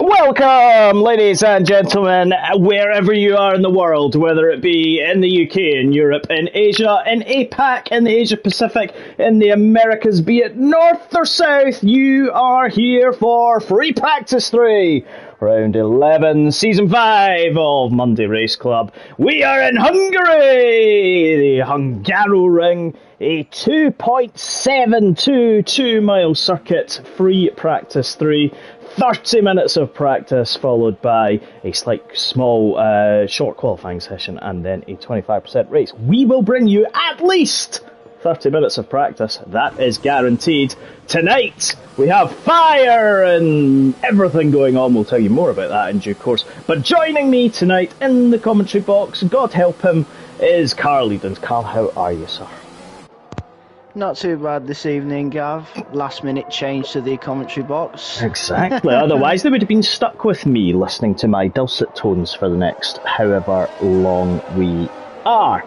Welcome, ladies and gentlemen, wherever you are in the world, whether it be in the UK, in Europe, in Asia, in APAC, in the Asia Pacific, in the Americas, be it north or south, you are here for Free Practice 3, round 11, season 5 of Monday Race Club. We are in Hungary, the Hungaroring, a 2.722 mile circuit, Free Practice 3. 30 minutes of practice followed by a small short qualifying session and then a 25% race. We will bring you at least 30 minutes of practice. That is guaranteed. Tonight we have fire and everything going on. We'll tell you more about that in due course. But joining me tonight in the commentary box, God help him, is Carl Edens. Carl, how are you, sir? Not too bad this evening, Gav. Last minute change to the commentary box. Exactly. Otherwise, they would have been stuck with me listening to my dulcet tones for the next however long we are.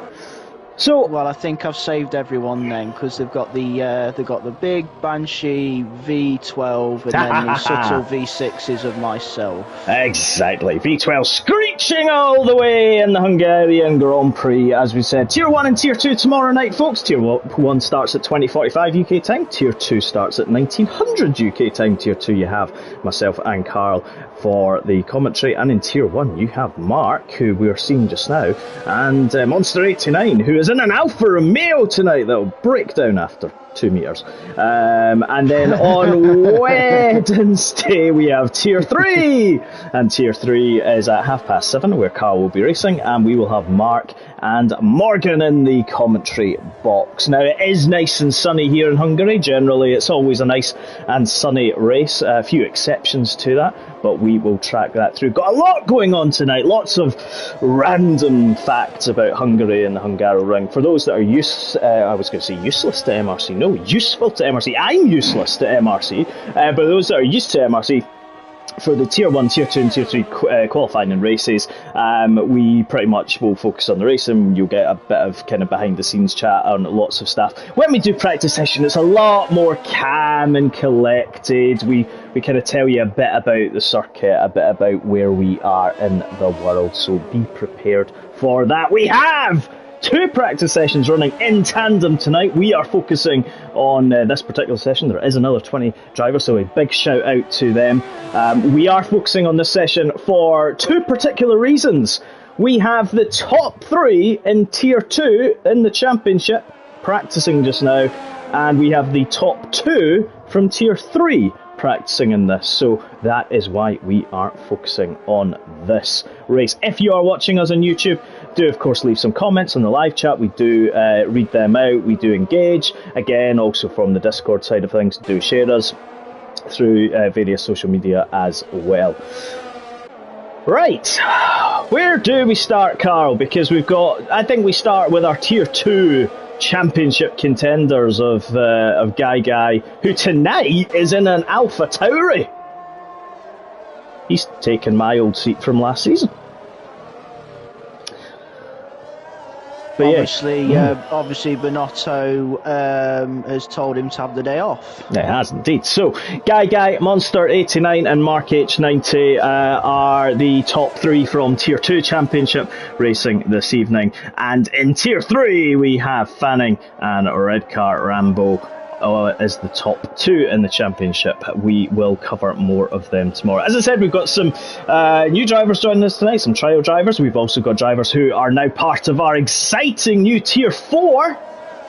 So, well, I think I've saved everyone then because they've got the big Banshee V12 and then the subtle V6s of myself. Exactly. V12 screeching all the way in the Hungarian Grand Prix, as we said. Tier 1 and Tier 2 tomorrow night, folks. Tier 1 starts at 20:45 UK time. Tier 2 starts at 1900 UK time. Tier 2 you have myself and Carl for the commentary, and in Tier 1 you have Mark, who we're seeing just now, and Monster89, who is in an Alfa Romeo tonight that'll break down after 2 metres. And then on Wednesday we have Tier 3, and Tier 3 is at 7:30 where Carl will be racing, and we will have Mark and Morgan in the commentary box. Now, it is nice and sunny here in Hungary. Generally it's always a nice and sunny race, a few exceptions to that, but we will track that through. Got a lot going on tonight, lots of random facts about Hungary and the Hungaroring. For those that are useless to MRC, no, useful to MRC. I'm useless to MRC, but those that are used to MRC, for the Tier 1, Tier 2 and Tier 3 qualifying and races, we pretty much will focus on the racing. You'll get a bit of kind of behind the scenes chat on lots of stuff. When we do practice session, it's a lot more calm and collected. We kind of tell you a bit about the circuit, a bit about where we are in the world, so be prepared for that. We have 2 practice sessions running in tandem tonight. We are focusing on this particular session. There is another 20 drivers, so a big shout out to them. We are focusing on this session for 2 particular reasons. We have the top 3 in Tier 2 in the championship practicing just now, and we have the top 2 from Tier 3 practicing in this, so that is why we are focusing on this race. If you are watching us on YouTube, do of course leave some comments on the live chat. We do read them out, we do engage. Again, also from the Discord side of things, do share us through various social media as well. Right, where do we start, Carl? Because I think we start with our Tier 2 championship contenders of Guy, who tonight is in an Alpha Tauri. He's taken my old seat from last season. But obviously Bonotto has told him to have the day off. It has indeed. So, Guy, Monster89 and Mark H90 are the top 3 from Tier 2 Championship racing this evening. And in Tier 3 we have Fanning and Redcar Rambo as the top 2 in the championship. We will cover more of them tomorrow. As I said, we've got some new drivers joining us tonight, some trial drivers. We've also got drivers who are now part of our exciting new Tier 4,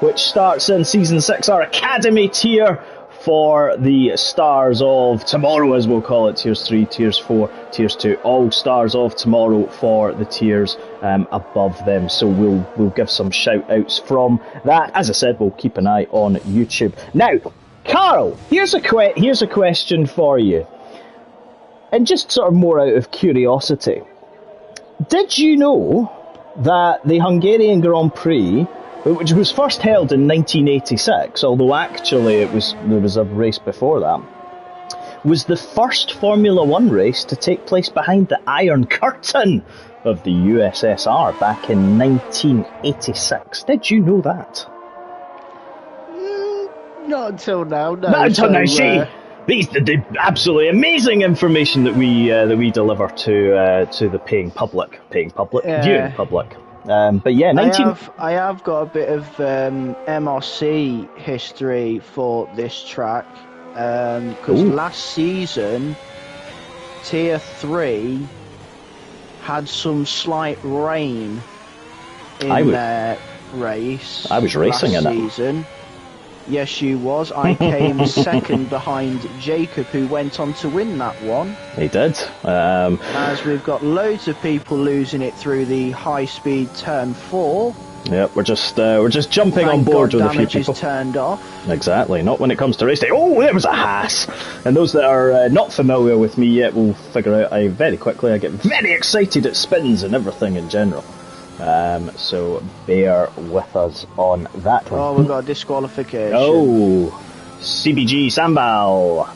which starts in Season 6, our Academy tier for the stars of tomorrow, as we'll call it. Tiers 3, Tiers 4, Tiers 2, all stars of tomorrow for the tiers above them. So we'll give some shout outs from that. As I said, we'll keep an eye on YouTube. Now, Carl, here's a question for you, and just sort of more out of curiosity. Did you know that the Hungarian Grand Prix, which was first held in 1986, although actually there was a race before that, was the first Formula 1 race to take place behind the Iron Curtain of the USSR back in 1986. Did you know that? Not until now, no. Not until now, see? the absolutely amazing information that we deliver to the viewing public. But yeah, 19. I have got a bit of MRC history for this track because last season Tier 3 had some slight rain in their race. I was racing in season. Yes, you was. I came second behind Jacob, who went on to win that one. He did. As we've got loads of people losing it through the high-speed turn 4. Yep, we're just jumping on board with a few people. Is turned off. Exactly. Not when it comes to race day. Oh, there was a Haas. And those that are not familiar with me yet will figure out. Very quickly I get very excited at spins and everything in general. So bear with us on that one. Oh, we've got a disqualification. Oh, CBG Sambal.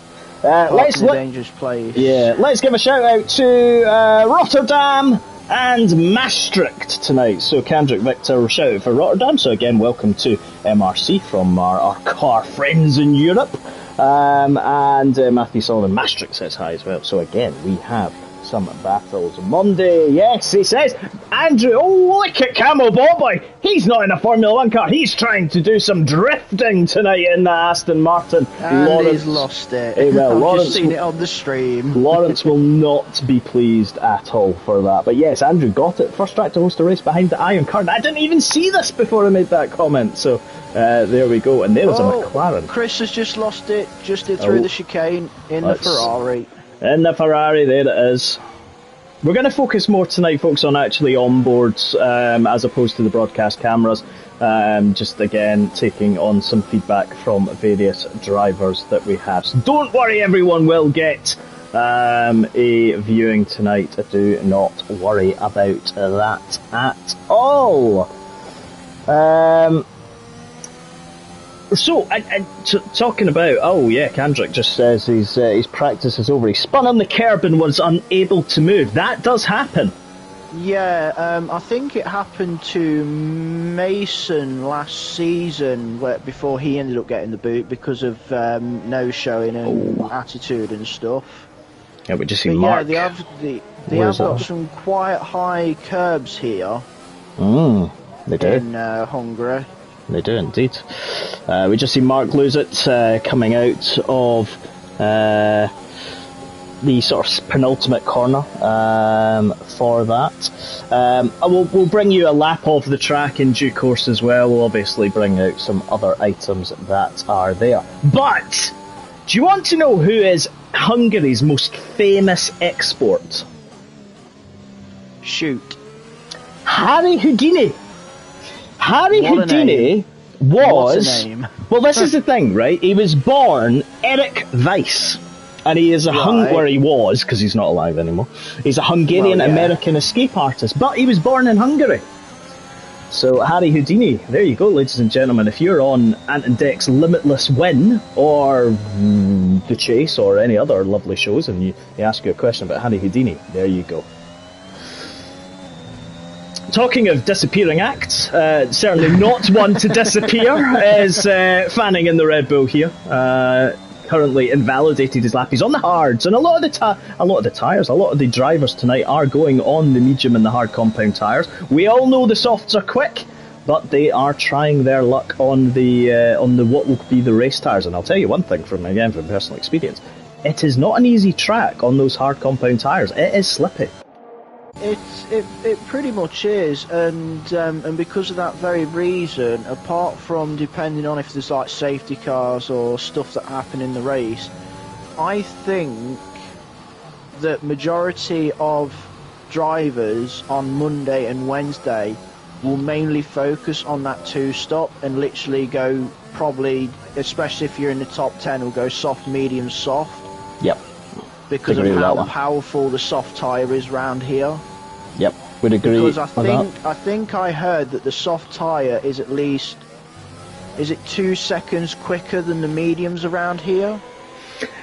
Let's dangerous place. Yeah, let's give a shout out to Rotterdam and Maastricht tonight. So Kendrick Victor, shout out for Rotterdam. So again, welcome to MRC from our car friends in Europe. And Matthew Sullivan, Maastricht says hi as well. So again, we have some battles Monday. Yes, he says. Andrew, oh, look at Camel Bobby. He's not in a Formula 1 car. He's trying to do some drifting tonight in the Aston Martin. And Lawrence, he's lost it. I've just seen it on the stream. Lawrence will not be pleased at all for that. But yes, Andrew got it. First track to host a race behind the Iron Curtain. I didn't even see this before I made that comment. So there we go. And there was a McLaren. Chris has just lost it. Just did through the chicane in the Ferrari. In the Ferrari, there it is. We're going to focus more tonight, folks, on actually onboards as opposed to the broadcast cameras. Just again, taking on some feedback from various drivers that we have. So don't worry, everyone will get a viewing tonight. Do not worry about that at all. So, talking about, Kendrick just says his practice is over. He spun on the curb and was unable to move. That does happen. Yeah, I think it happened to Mason last season, before he ended up getting the boot because of no showing and attitude and stuff. Yeah, we just see Mark. Yeah, they have got some quite high curbs here. They do. In Hungary. They do indeed. We just see Mark lose it coming out of the sort of penultimate corner for that. We'll bring you a lap of the track in due course as well. We'll obviously bring out some other items that are there. But do you want to know who is Hungary's most famous export? Shoot. Harry Houdini. Harry Houdini was... Well, this is the thing, right? He was born Eric Weiss. And he is where he was, because he's not alive anymore. He's a Hungarian-American escape artist. But he was born in Hungary. So, Harry Houdini, there you go, ladies and gentlemen. If you're on Ant and Dec's Limitless Win, or The Chase, or any other lovely shows, and you ask you a question about Harry Houdini, there you go. Talking of disappearing acts, certainly not one to disappear, is Fanning in the Red Bull here. Currently invalidated his lap. He's on the hards, and a lot of the drivers tonight are going on the medium and the hard compound tyres. We all know the softs are quick, but they are trying their luck on the what will be the race tyres. And I'll tell you one thing from personal experience: it is not an easy track on those hard compound tyres. It is slippy. It pretty much is, and because of that very reason, apart from depending on if there's like safety cars or stuff that happen in the race, I think that majority of drivers on Monday and Wednesday will mainly focus on that two-stop and literally go probably, especially if you're in the top 10, will go soft, medium, soft. Yep. Because of how powerful the soft tyre is round here. Yep, would agree. Because I think I heard that the soft tyre is at least, is it 2 seconds quicker than the mediums around here?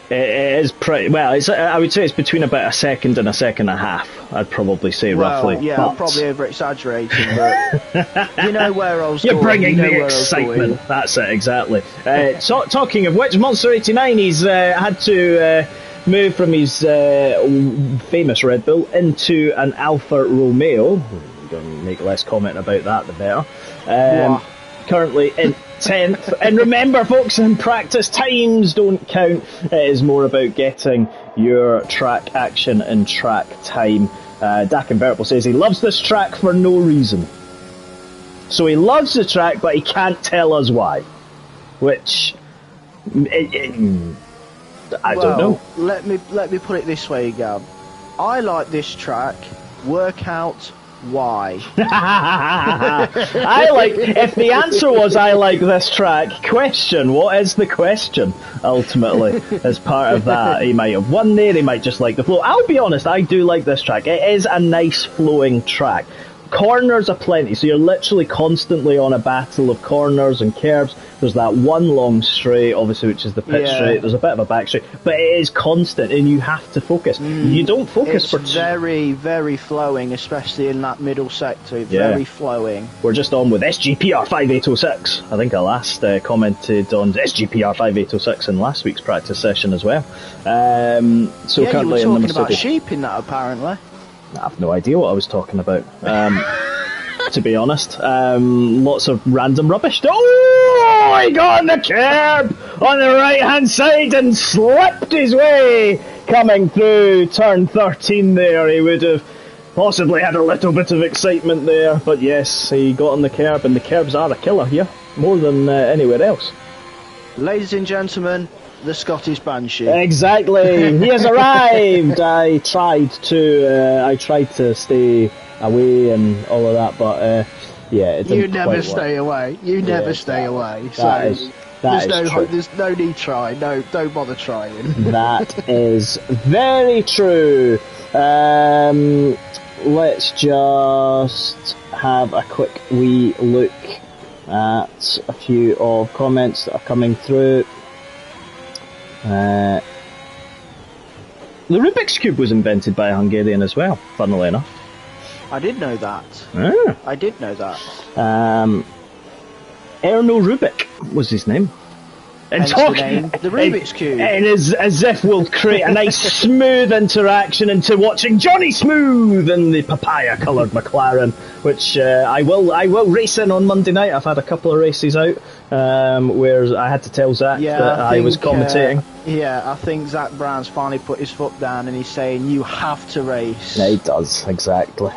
It is pretty well. I would say it's between about a second and a second and a half. I'd probably say roughly. Yeah, but I'm probably over exaggerating, but you know where I was you're going. bringing the excitement. That's it, exactly. Talking of which, Monster 89, he's had to move from his famous Red Bull into an Alfa Romeo. I'm going to make less comment about that, the better. Currently in 10th. And remember, folks, in practice, times don't count. It is more about getting your track action and track time. Dak Invertible says he loves this track for no reason. So he loves the track, but he can't tell us why. Which, I don't know. Let me put it this way, Gab. I like this track. Work out why. If the answer was I like this track, question, what is the question, ultimately, as part of that? He might have won there, he might just like the flow. I'll be honest, I do like this track. It is a nice flowing track. Corners are plenty, so you're literally constantly on a battle of corners and curbs. There's that one long straight, obviously, which is the pit straight. There's a bit of a back straight, but it is constant, and you have to focus. You don't focus for... It's very, very flowing, especially in that middle sector. Very flowing. We're just on with SGPR 5806. I think I last commented on SGPR 5806 in last week's practice session as well. So currently you were in talking about sheep in that, apparently. I have no idea what I was talking about, to be honest. Lots of random rubbish. Oh, he got on the curb on the right-hand side and slipped his way coming through turn 13 there. He would have possibly had a little bit of excitement there, but yes, he got on the curb, and the curbs are a killer here, more than anywhere else. Ladies and gentlemen, the Scottish Banshee. Exactly. He has arrived. I tried to stay away and all of that, but it didn't. You never stay away. You never stay away. So there's no need try. No, don't bother trying. That is very true. Let's just have a quick wee look at a few of comments that are coming through. The Rubik's Cube was invented by a Hungarian as well, funnily enough. I did know that. I did know that. Erno Rubik was his name. And the Rubik's Cube. And as if we'll create a nice smooth interaction into watching Johnny Smooth in the papaya-coloured McLaren, which I will race in on Monday night. I've had a couple of races out where I had to tell Zach that I was commentating. I think Zach Brown's finally put his foot down and he's saying, you have to race. Yeah, he does, exactly.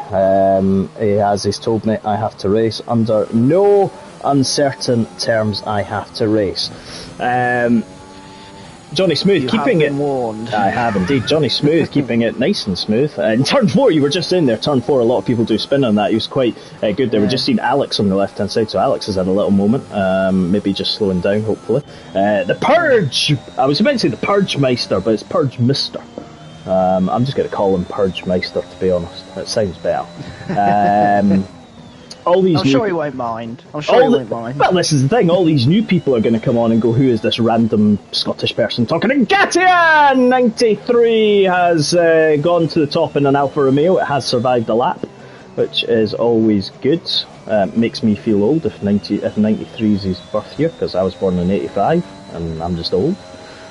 He's told me I have to race under no uncertain terms. I have to race. Johnny Smooth keeping it warned. I have indeed. Johnny Smooth keeping it nice and smooth. In turn 4, you were just in there. Turn 4, a lot of people do spin on that. He was quite good there. We've just seen Alex on the left hand side, so Alex has had a little moment. Maybe just slowing down, hopefully. The Purge. I was about to say the Purge Meister, but it's Purge Mister. I'm just going to call him Purge Meister, to be honest. It sounds better. I'm sure he won't mind. Well, this is the thing. All these new people are going to come on and go, who is this random Scottish person talking? And Gatian 93 has gone to the top in an Alfa Romeo. It has survived a lap, which is always good. Makes me feel old if 93 is his birth year, because I was born in 85 and I'm just old.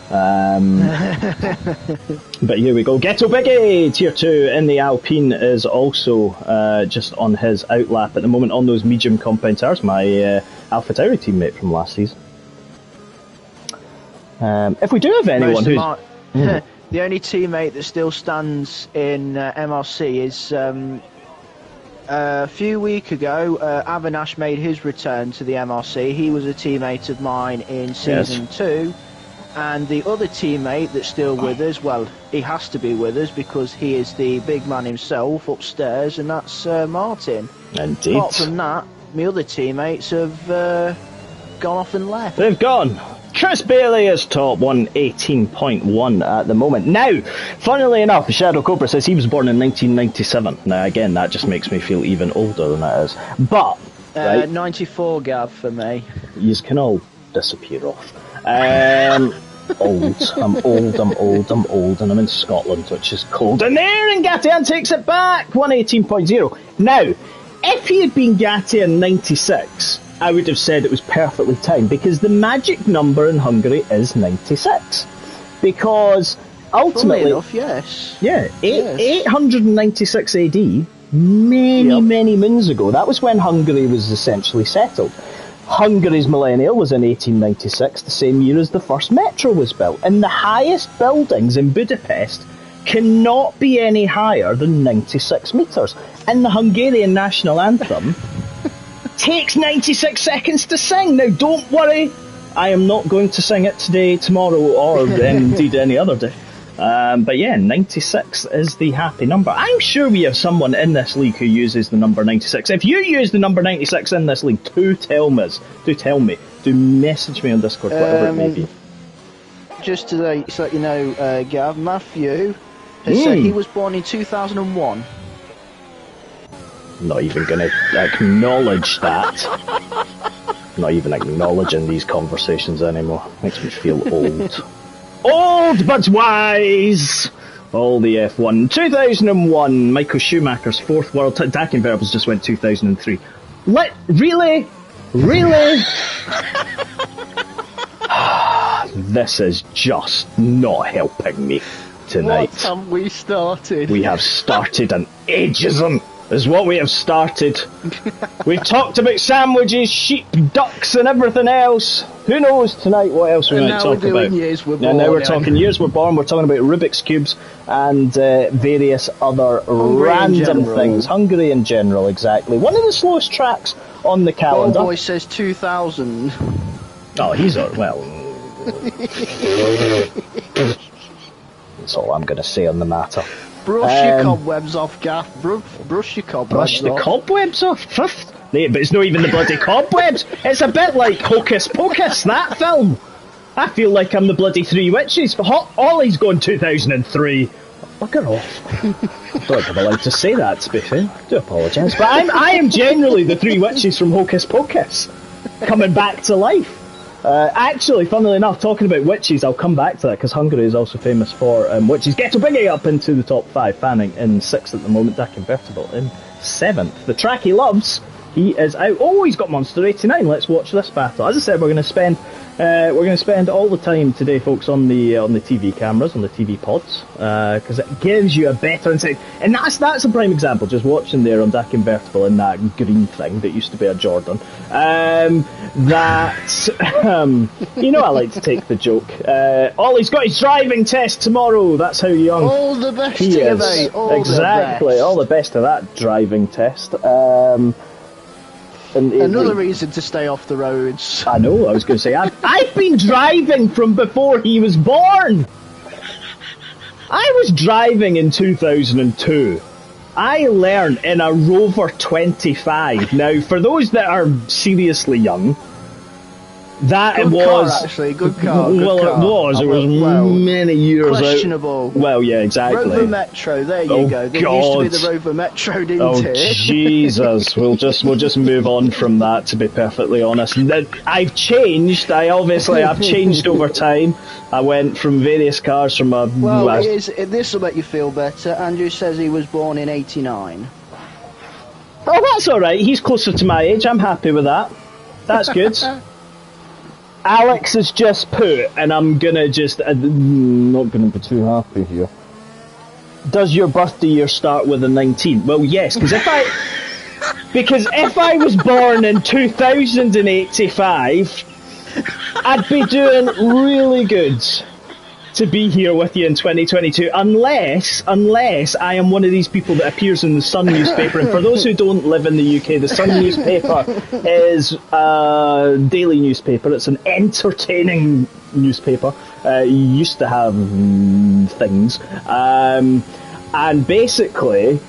But here we go. Ghetto Biggie Tier 2 in the Alpine is also just on his outlap at the moment on those medium compound tires. My AlphaTauri teammate from last season. If we do have anyone who's the only teammate that still stands in MRC is a few weeks ago Avinash made his return to the MRC. He was a teammate of mine in season 2. And the other teammate that's still with us, well, he has to be with us because he is the big man himself upstairs, and that's Martin. Indeed. Apart from that, my other teammates have gone off and left. They've gone. Chris Bailey is top 118.1 at the moment. Now, funnily enough, Shadow Cobra says he was born in 1997. Now, again, that just makes me feel even older than that is. But, 94 Gav for me. You can all disappear off. old. I'm old, and I'm in Scotland, which is cold. And there, and Gattian takes it back, 118.0. Now, if he had been Gattian 96, I would have said it was perfectly timed, because the magic number in Hungary is 96. Because ultimately, enough, yes. Yeah, 896 AD, many moons ago. That was when Hungary was essentially settled. Hungary's millennial was in 1896, the same year as the first metro was built. And the highest buildings in Budapest cannot be any higher than 96 metres. And the Hungarian national anthem takes 96 seconds to sing. Now, don't worry, I am not going to sing it today, tomorrow, or indeed any other day. But yeah, 96 is the happy number. I'm sure we have someone in this league who uses the number 96. If you use the number 96 in this league, do tell me. Do message me on Discord, whatever it may be. Just to let you know, Gav, Matthew has said he was born in 2001. Not even going to acknowledge that. Not even acknowledging these conversations anymore. Makes me feel old. Old but wise! All the F1. 2001, Michael Schumacher's fourth world title. Dakin Verbals just went 2003. Really? This is just not helping me tonight. What have we started? We have started an ageism. Is what we have started. We've talked about sandwiches, sheep, ducks, and everything else. Who knows tonight what else we might talk about? Years we're born, now we're talking years we're born. We're talking about Rubik's Cubes and various other random things. Hungary in general, exactly. One of the slowest tracks on the calendar. Boy says 2000. Oh, he's well. That's all I'm going to say on the matter. Brush your cobwebs off, Gaff. Brush your cobwebs Brush the off. cobwebs off? Yeah, but it's not even the bloody cobwebs. It's a bit like Hocus Pocus, that film. I feel like I'm the bloody Three Witches. Ollie's going 2003. Bugger off. I don't think I'm allowed to say that, to be fair. I do apologise. But I am generally the Three Witches from Hocus Pocus. Coming back to life. Actually, funnily enough, talking about witches, I'll come back to that, because Hungary is also famous for witches. Ghetto Biggie up into the top 5, Fanning in 6th at the moment, Dak Invertible in 7th. The track he loves, he is out. Oh, he's got Monster 89. Let's watch this battle. As I said, we're going to spend all the time today, folks, on the TV cameras, on the TV pods, because it gives you a better insight. And that's a prime example. Just watching there on Dak Invertible in that green thing that used to be a Jordan. You know, I like to take the joke. Ollie's got his driving test tomorrow. That's how young all the best he to you, is. mate. Exactly, all the best of that driving test. Another reason to stay off the roads. I know, I was going to say, I've been driving from before he was born. I was driving in 2002. I learned in a Rover 25. Now, for those that are seriously young, that good was... car, actually, good car. Well, car. it was many years questionable. out. Well, yeah, exactly. Rover Metro, there you go. There used to be the Rover Metro, didn't it? Jesus, we'll just move on from that, to be perfectly honest. I've changed. I've changed over time. I went from various cars from a... Well, this will make you feel better. Andrew says he was born in 89. Oh, that's alright. He's closer to my age. I'm happy with that. That's good. Alex has just put, and I'm gonna just... not gonna be too happy here. Does your birthday year start with a 19? Well, yes, because if I was born in 2085, I'd be doing really good to be here with you in 2022, unless I am one of these people that appears in the Sun newspaper. And for those who don't live in the UK, the Sun newspaper is a daily newspaper. It's an entertaining newspaper. Used to have things, and basically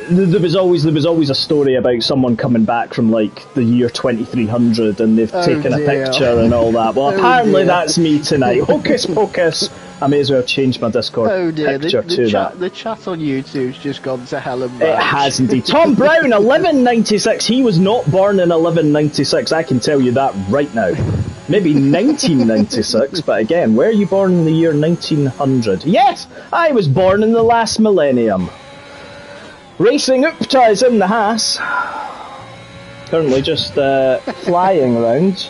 there was always a story about someone coming back from like the year 2300 and they've taken a picture and all that. Well, apparently that's me tonight. Hocus Pocus. I may as well change my Discord picture to that. The chat on YouTube's just gone to hell and back. It has indeed. Tom Brown, 1196. He was not born in 1196. I can tell you that right now. Maybe 1996, but again, where are you born in the year 1900? Yes, I was born in the last millennium. Racing Upta is in the house. Currently just flying around.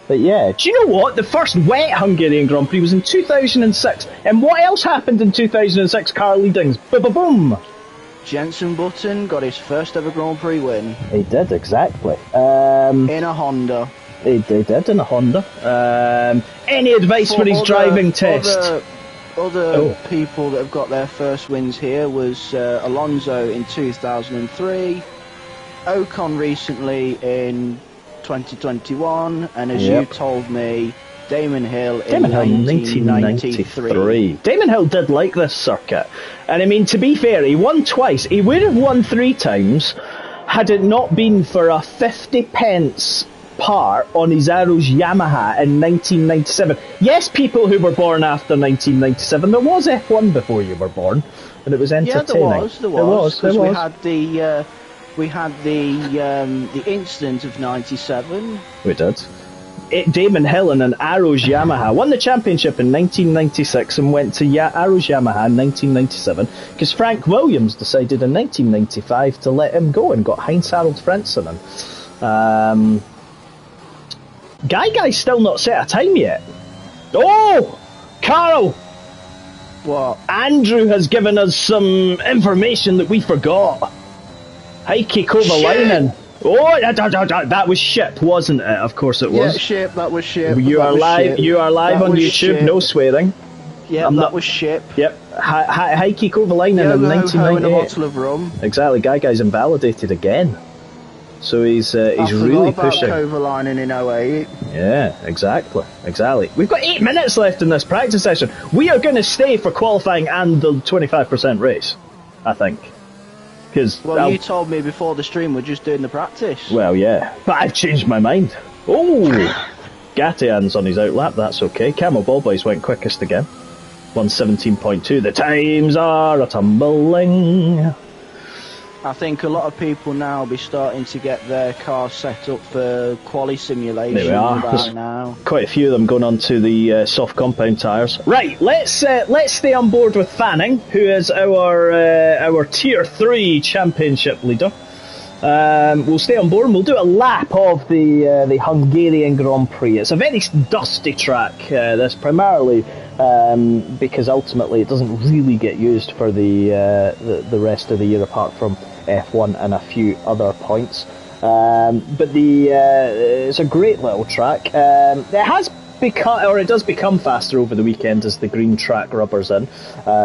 But yeah, do you know what? The first wet Hungarian Grand Prix was in 2006. And what else happened in 2006, Carl Leadings? Boom! Jenson Button got his first ever Grand Prix win. He did, exactly. In a Honda. He did, in a Honda. Any advice for his driving test? Other people that have got their first wins here was Alonso in 2003, Ocon recently in 2021, and as you told me, Damon Hill in 1993. Damon Hill did like this circuit, and I mean, to be fair, he won twice. He would have won 3 times had it not been for a 50 pence part on his Arrows Yamaha in 1997. Yes, people who were born after 1997, there was F1 before you were born, and it was entertaining. Yeah, there was. Because we had the incident of 97. We did. Damon Hill in an Arrows Yamaha won the championship in 1996 and went to Arrows Yamaha in 1997 because Frank Williams decided in 1995 to let him go and got Heinz Harald Frentzen in. Guy's still not set a time yet. Oh, Carl! What? Andrew has given us some information that we forgot. Heikki Kovalainen. Oh, that was ship, wasn't it? Of course it was. Yeah, ship. That was ship. You are live on YouTube. Ship. No swearing. Yeah, that was ship. Yep. Heikki Kovalainen in 1998. And a bottle of rum. Exactly. Guy's invalidated again. So he's really pushing. Kovalainen in 08. Yeah, exactly. We've got 8 minutes left in this practice session. We are going to stay for qualifying and the 25% race, I think. Well, you told me before the stream we're just doing the practice. Well, yeah, but I've changed my mind. Oh, Gatian's on his outlap, that's okay. Camel Ball Boys went quickest again. 117.2. The times are a-tumbling. I think a lot of people now will be starting to get their cars set up for quali simulation. There we are. About now. Quite a few of them going on to the soft compound tyres. Right, let's stay on board with Fanning, who is our Tier 3 championship leader. We'll stay on board and we'll do a lap of the Hungarian Grand Prix. It's a very dusty track, this primarily because ultimately it doesn't really get used for the rest of the year apart from F1 and a few other points. But it's a great little track. It does become faster over the weekend as the green track rubbers in,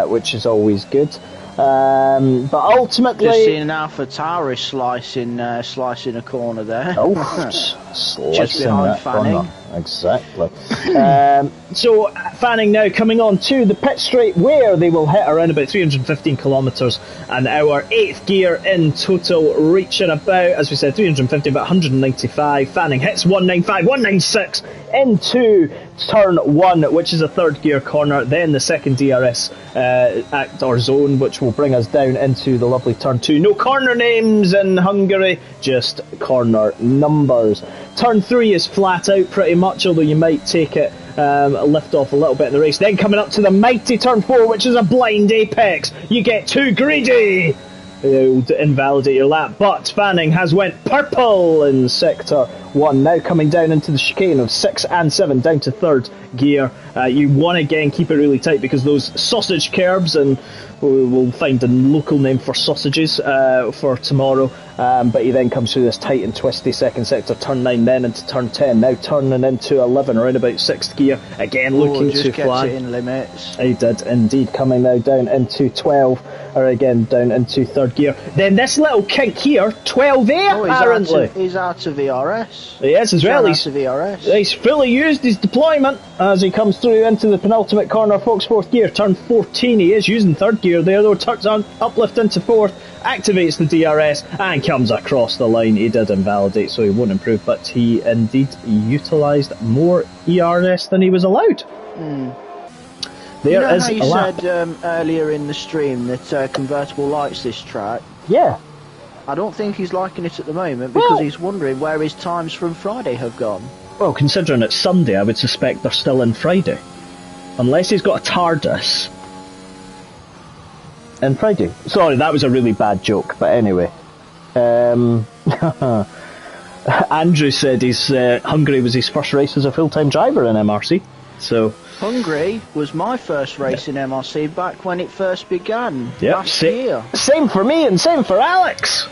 which is always good. But ultimately, just seeing an AlphaTauri slicing a corner there. Oh, slicing just behind that Fanning. corner. Exactly. So Fanning now coming on to the pit straight where they will hit around about 315 kilometres an hour. 8th gear in total, reaching about, as we said, 350, about 195. Fanning hits 195, 196 into turn 1, which is a 3rd gear corner. Then the 2nd DRS act or zone, which will bring us down into the lovely turn 2. No corner names in Hungary, just corner numbers. Turn 3 is flat out pretty much, although you might take it lift off a little bit in the race. Then coming up to the mighty turn 4, which is a blind apex. You get too greedy. It'll invalidate your lap, but Fanning has went purple in sector 1. Now coming down into the chicane of 6 and 7, down to 3rd gear. You want to again keep it really tight because those sausage curbs, and we'll find a local name for sausages for tomorrow. But he then comes through this tight and twisty 2nd sector, turn 9, then into turn 10. Now turning into 11, around about 6th gear. Again looking to fly. Just kept it in limits. He did indeed. Coming now down into 12, or again down into 3rd gear. Then this little kink here, 12A apparently. He's out of VRS. Yes, as well. He's fully used his deployment as he comes through into the penultimate corner. Fox 4th gear, turn 14. He is using 3rd gear there though. Tucks on, uplift into 4th, activates the DRS and comes across the line. He did invalidate, so he won't improve, but he indeed utilised more ERS than he was allowed. There is how you a lap. said earlier in the stream that convertible likes this track? Yeah. I don't think he's liking it at the moment because he's wondering where his times from Friday have gone. Well, considering it's Sunday, I would suspect they're still in Friday. Unless he's got a TARDIS in Friday. Sorry, that was a really bad joke, but anyway. Andrew said Hungary was his first race as a full-time driver in MRC. So Hungary was my first race in MRC back when it first began last year. Same for me and same for Alex.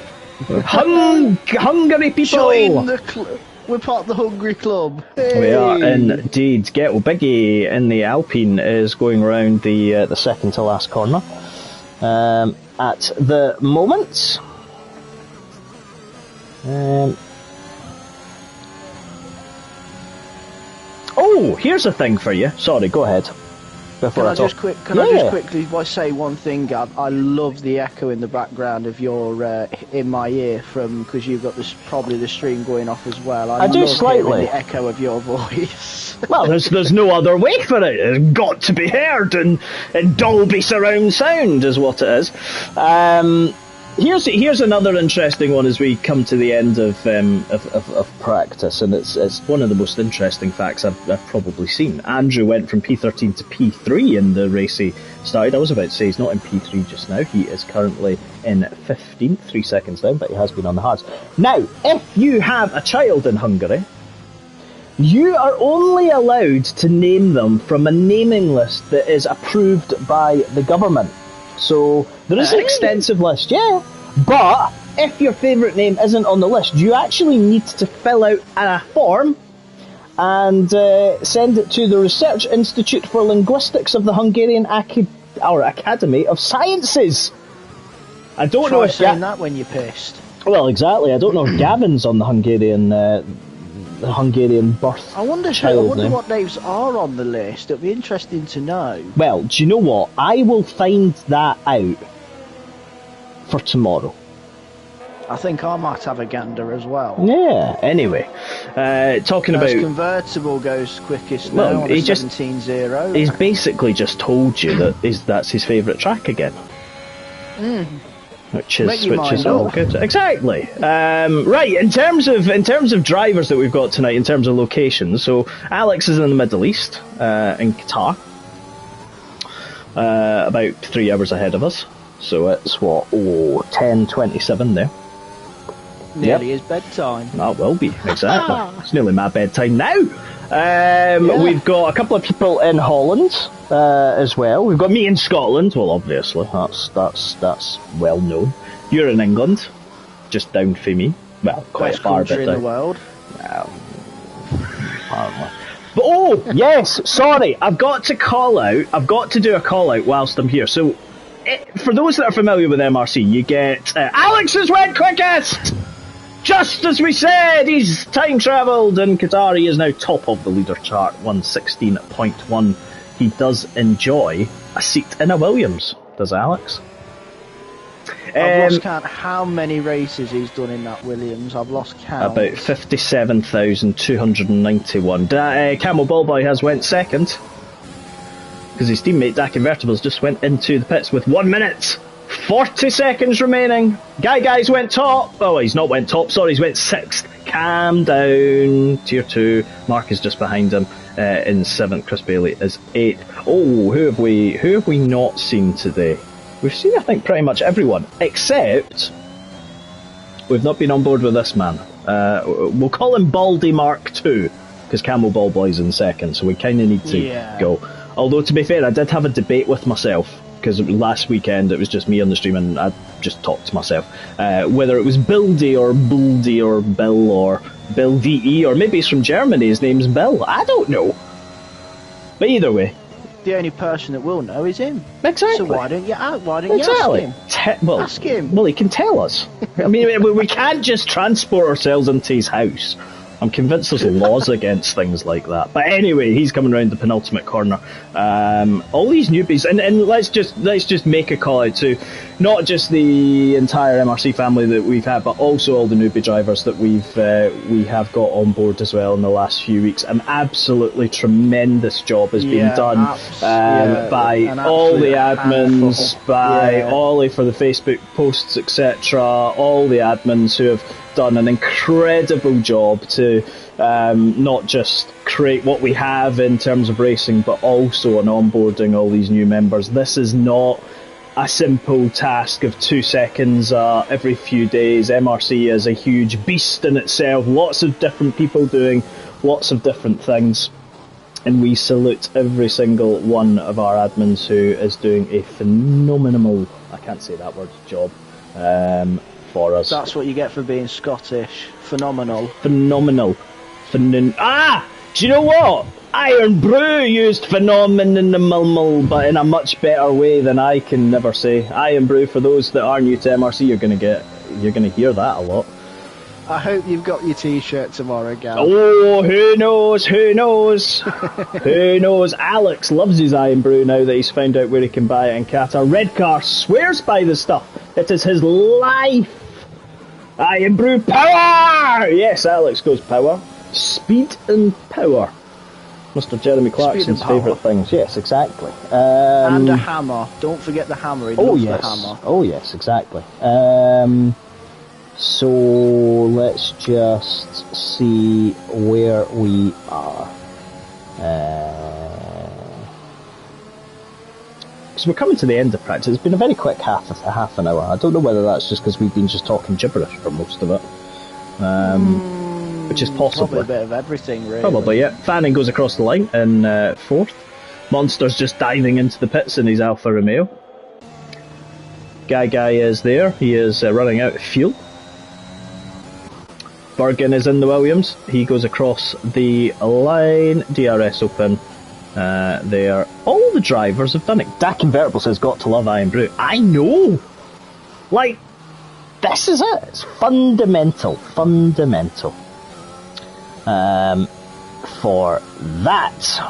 Hungary people. Join the we're part of the Hungary club. Hey. We are indeed. Gettle Biggie in the Alpine is going around the second to last corner at the moment. Oh, here's a thing for you. Sorry, go ahead. Can I just quickly say one thing, Gab? I love the echo in the background of your in my ear because you've got probably the stream going off as well. I do slightly. The echo of your voice. Well, there's no other way for it. It's got to be heard in Dolby surround sound, is what it is. Here's another interesting one as we come to the end of practice, and it's one of the most interesting facts I've probably seen. Andrew went from P13 to P3 in the race he started. I was about to say he's not in P3 just now. He is currently in 15th, 3 seconds down, but he has been on the hards. Now, if you have a child in Hungary, you are only allowed to name them from a naming list that is approved by the government. So there is an extensive list, yeah. But if your favourite name isn't on the list, you actually need to fill out a form and send it to the Research Institute for Linguistics of the Hungarian Academy of Sciences. I don't know if saying that when you're pissed. Well, exactly. I don't know if Gavin's on the Hungarian birth. I wonder what names are on the list. It'll be interesting to know. Well, do you know what? I will find that out for tomorrow. I think I might have a gander as well. Yeah. Anyway, talking about convertible goes quickest now on a 17.0. He's basically just told you that's his favourite track again. Which is all good. Exactly. Right, in terms of drivers that we've got tonight, in terms of locations, so Alex is in the Middle East, in Qatar, about 3 hours ahead of us. So it's 10:27 there. Nearly his bedtime. That will be, exactly. It's nearly my bedtime now. We've got a couple of people in Holland as well. We've got me in Scotland. Well, obviously, that's well known. You're in England, just down for me. Well, quite a far bit down. Best country in the world. But yes, sorry, I've got to do a call out whilst I'm here. So, for those that are familiar with MRC, you get Alex has went quickest. Just as we said, he's time travelled, and Qatar is now top of the leader chart, 116.1. He does enjoy a seat in a Williams, does Alex? I've lost count how many races he's done in that Williams. I've lost count. About 57,291. Camel Ballboy has went second, because his teammate Dak Invertibles just went into the pits with 1 minute. 40 seconds remaining. Guys went top. Oh, he's not went top. Sorry, he's went sixth. Calm down. Tier 2. Mark is just behind him in 7th. Chris Bailey is 8th. Oh, who have we not seen today? We've seen, I think, pretty much everyone, except we've not been on board with this man. We'll call him Baldy Mark 2, because Camel Ballboy's in second, so we kind of need to go. Although, to be fair, I did have a debate with myself, because last weekend it was just me on the stream and I just talked to myself. Whether it was Bildy or Buldy or Bill or Bill VE, or maybe he's from Germany, his name's Bill. I don't know. But either way. The only person that will know is him. Exactly. So why don't you ask him? Ask him. Well, he can tell us. I mean, we can't just transport ourselves into his house. I'm convinced there's laws against things like that. But anyway, he's coming around the penultimate corner. All these newbies, and let's just make a call out to, not just the entire MRC family that we've had, but also all the newbie drivers that we have got on board as well in the last few weeks. An absolutely tremendous job has been done by all the admins, by Ollie for the Facebook posts, etc. All the admins who have done an incredible job to not just create what we have in terms of racing, but also on onboarding all these new members. This is not a simple task of 2 seconds every few days. MRC is a huge beast in itself, lots of different people doing lots of different things, and we salute every single one of our admins who is doing a phenomenal, I can't say that word, job for us. That's what you get for being Scottish. Phenomenal. Phenomenal. Do you know what? Iron Brew used phenomenal, but in a much better way than I can never say. Iron Brew, for those that are new to MRC, you're going to hear that a lot. I hope you've got your t-shirt tomorrow, Gal. Oh, who knows? Who knows? Alex loves his Iron Brew now that he's found out where he can buy it in Qatar. Redcar swears by the stuff. It is his life. Iron Brew power! Yes, Alex goes power. Speed and power. Mr. Jeremy Clarkson's favourite things. Yes, exactly. And a hammer. Don't forget the hammer. He loves the hammer. Oh, yes, exactly. So let's just see where we are. Because we're coming to the end of practice. It's been a very quick half an hour. I don't know whether that's just because we've been just talking gibberish for most of it. Which is possibly. Probably a bit of everything, really. Probably, yeah. Fanning goes across the line in 4th. Monster's just diving into the pits in his Alfa Romeo. Guy is there. He is running out of fuel. Bergen is in the Williams. He goes across the line. DRS open. There. All the drivers have done it. Dak Convertible says, got to love Iron Brew. I know! Like, this is it. It's fundamental. For that.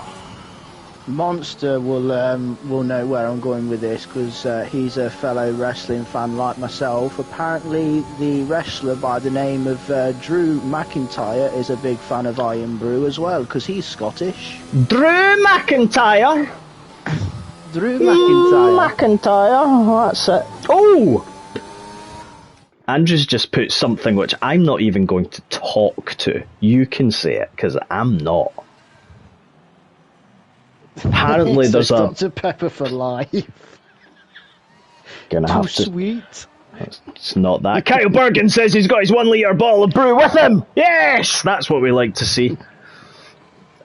Monster will know where I'm going with this, because he's a fellow wrestling fan like myself. Apparently the wrestler by the name of Drew McIntyre is a big fan of Iron Brew as well, because he's Scottish. Drew McIntyre, that's it. Oh! Andrew's just put something which I'm not even going to talk to. You can say it, because I'm not. Apparently there's a Dr. Pepper for life. Gonna Too have to. Sweet. It's not that. Kyle Bergen says he's got his 1 litre bottle of brew with him. Yes, that's what we like to see.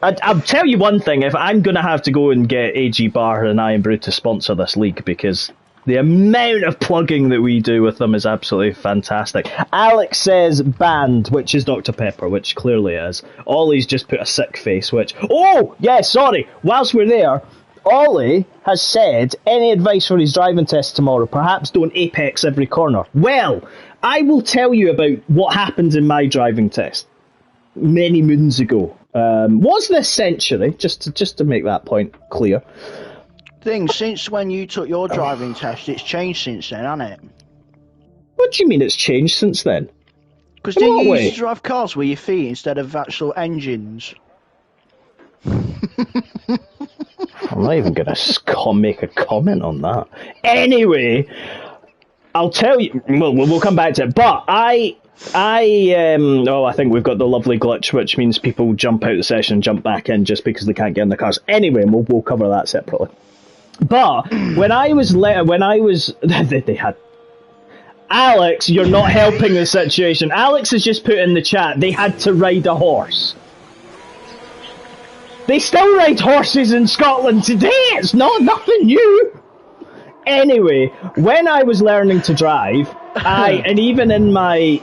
I'll tell you one thing: if I'm gonna have to go and get AG Bar and Iron Brew to sponsor this league, because the amount of plugging that we do with them is absolutely fantastic. Alex says banned, which is Dr. Pepper, which clearly is. Ollie's just put a sick face, which... Oh, yeah, sorry. Whilst we're there, Ollie has said, any advice for his driving test tomorrow? Perhaps don't apex every corner. Well, I will tell you about what happened in my driving test many moons ago. Was this century, just to make that point clear. Since when you took your driving test, it's changed since then, hasn't it? What do you mean it's changed since then? Because didn't you used to drive cars with your feet instead of actual engines? I'm not even going to make a comment on that. Anyway, I'll tell you... We'll come back to it. But I think we've got the lovely glitch, which means people jump out of the session and jump back in just because they can't get in the cars. Anyway, we'll cover that separately. But when I was they had Alex, you're not helping the situation. Alex has just put in the chat they had to ride a horse. They still ride horses in Scotland today. It's nothing new. Anyway, when I was learning to drive, even in my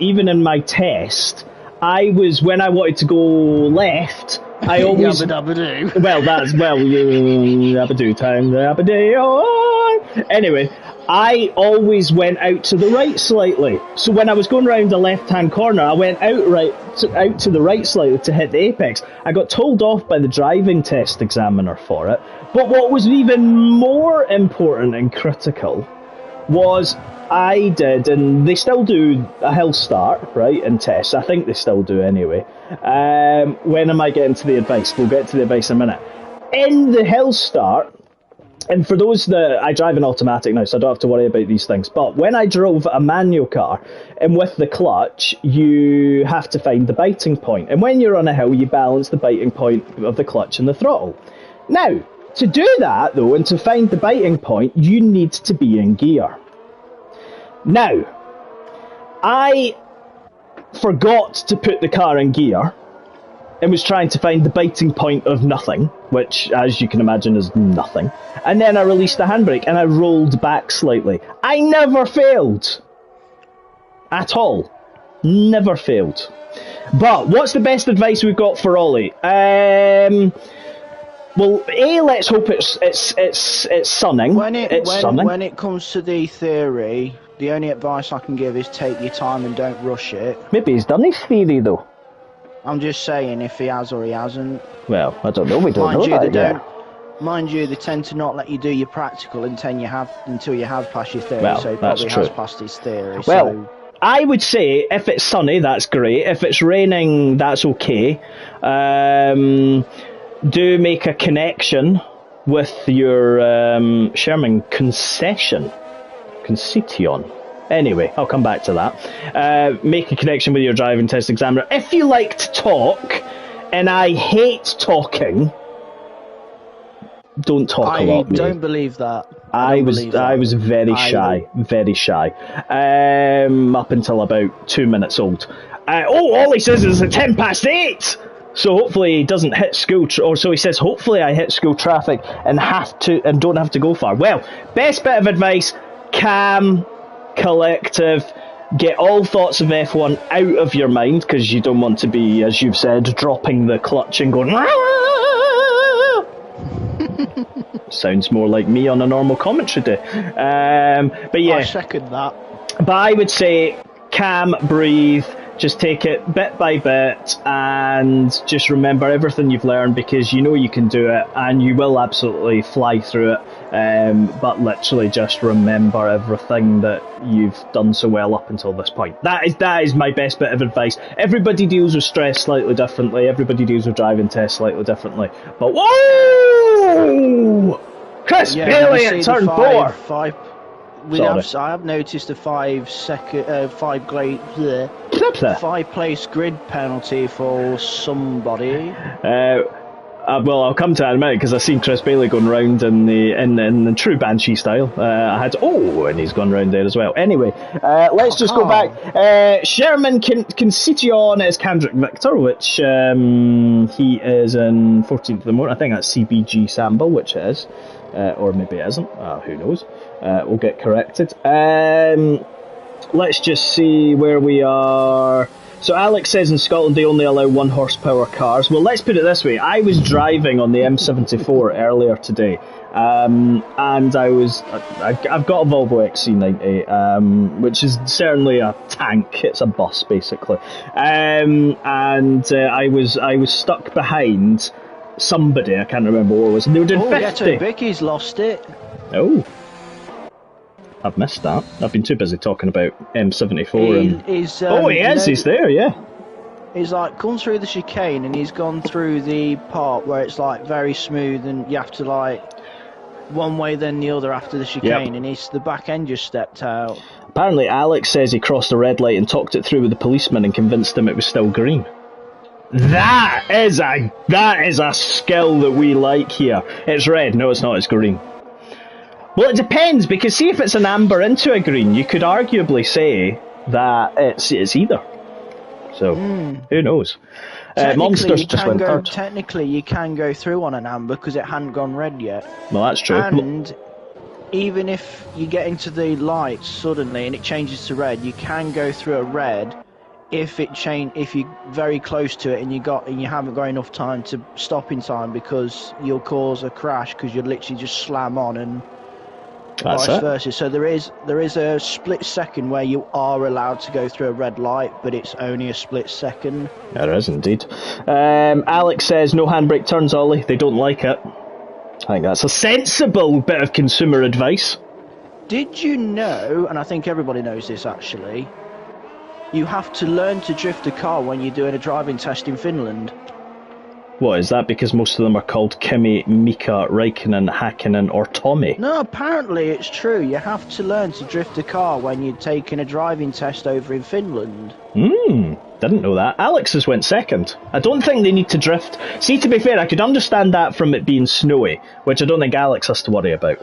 test, when I wanted to go left, I always yabba-dabba-doo. Yabba-doo time, yabba-doo. Anyway, I always went out to the right slightly. So when I was going round the left-hand corner, I went out to the right slightly to hit the apex. I got told off by the driving test examiner for it. But what was even more important and critical was I did, and they still do a hill start, right, in tests. I think they still do anyway. When am I getting to the advice? We'll get to the advice in a minute. In the hill start, and for those that I drive an automatic now, so I don't have to worry about these things. But when I drove a manual car, and with the clutch, you have to find the biting point. And when you're on a hill, you balance the biting point of the clutch and the throttle. Now, to do that, though, and to find the biting point, you need to be in gear. Now, I forgot to put the car in gear and was trying to find the biting point of nothing, which, as you can imagine, is nothing. And then I released the handbrake and I rolled back slightly. I never failed. At all. Never failed. But what's the best advice we've got for Ollie? Well, let's hope it's sunning. When sunning. When it comes to the theory, the only advice I can give is take your time and don't rush it. Maybe he's done his theory, though. I'm just saying if he has or he hasn't. Well, I don't know. We don't know that yet. Mind you, they tend to not let you do your practical until you have passed your theory. Well, so he probably has passed his theory. Well, so. I would say if it's sunny, that's great. If it's raining, that's okay. Do make a connection with your Sherman concession. Anyway, I'll come back to that. Make a connection with your driving test examiner. If you like to talk, and I hate talking, don't talk a lot. I don't believe that. I was very shy. Up until about 2 minutes old. All he says is it's 8:10. So hopefully he doesn't hit school, so he says hopefully I hit school traffic and don't have to go far. Well, best bit of advice: calm, collective. Get all thoughts of F1 out of your mind because you don't want to be, as you've said, dropping the clutch and going. Sounds more like me on a normal commentary day. But yeah, I second that. But I would say calm, breathe, just take it bit by bit, and just remember everything you've learned because you know you can do it, and you will absolutely fly through it. But literally, just remember everything that you've done so well up until this point. That is my best bit of advice. Everybody deals with stress slightly differently. Everybody deals with driving tests slightly differently. But whoa! Chris Bailey at turn 4. I have noticed a 5 place grid penalty for somebody. Well, I'll come to that in a minute because I've seen Chris Bailey going round in the true Banshee style. And he's gone round there as well. Anyway, let's just go back. Sherman Concession is Kendrick Victor, which he is in 14th of the morning. I think that's CBG Sample, which it is. Or maybe it isn't. Who knows? We'll get corrected. Let's just see where we are. So Alex says in Scotland they only allow 1 horsepower cars. Well, let's put it this way. I was driving on the M74 earlier today, and I've got a Volvo XC90, which is certainly a tank. It's a bus, basically. And I was stuck behind somebody. I can't remember what it was. And they were doing 50. Ghetto Vicky's lost it. Oh. I've missed that. I've been too busy talking about M74 he's there, yeah. He's like come through the chicane and he's gone through the part where it's like very smooth and you have to like one way then the other after the chicane, and the back end just stepped out. Apparently Alex says he crossed a red light and talked it through with the policeman and convinced him it was still green. That is a skill that we like here. It's red. No, it's not. It's green. Well, it depends, because see if it's an amber into a green, you could arguably say that it's either. So, who knows? Monsters just went third. Technically, you can go through on an amber because it hadn't gone red yet. Well, that's true. And even if you get into the lights suddenly and it changes to red, you can go through a red if you're very close to it and you haven't got enough time to stop in time, because you'll cause a crash because you'll literally just slam on and vice versa. So there is a split second where you are allowed to go through a red light, but it's only a split second. Yeah, there is indeed. Alex says no handbrake turns, Ollie. They don't like it. I think that's a sensible bit of consumer advice. Did you know, and I think everybody knows this actually, you have to learn to drift a car when you're doing a driving test in Finland? What, is that because most of them are called Kimi, Mika, Räikkönen, Häkkinen or Tommy? No, apparently it's true. You have to learn to drift a car when you're taking a driving test over in Finland. Didn't know that. Alex has went second. I don't think they need to drift. See, to be fair, I could understand that from it being snowy, which I don't think Alex has to worry about.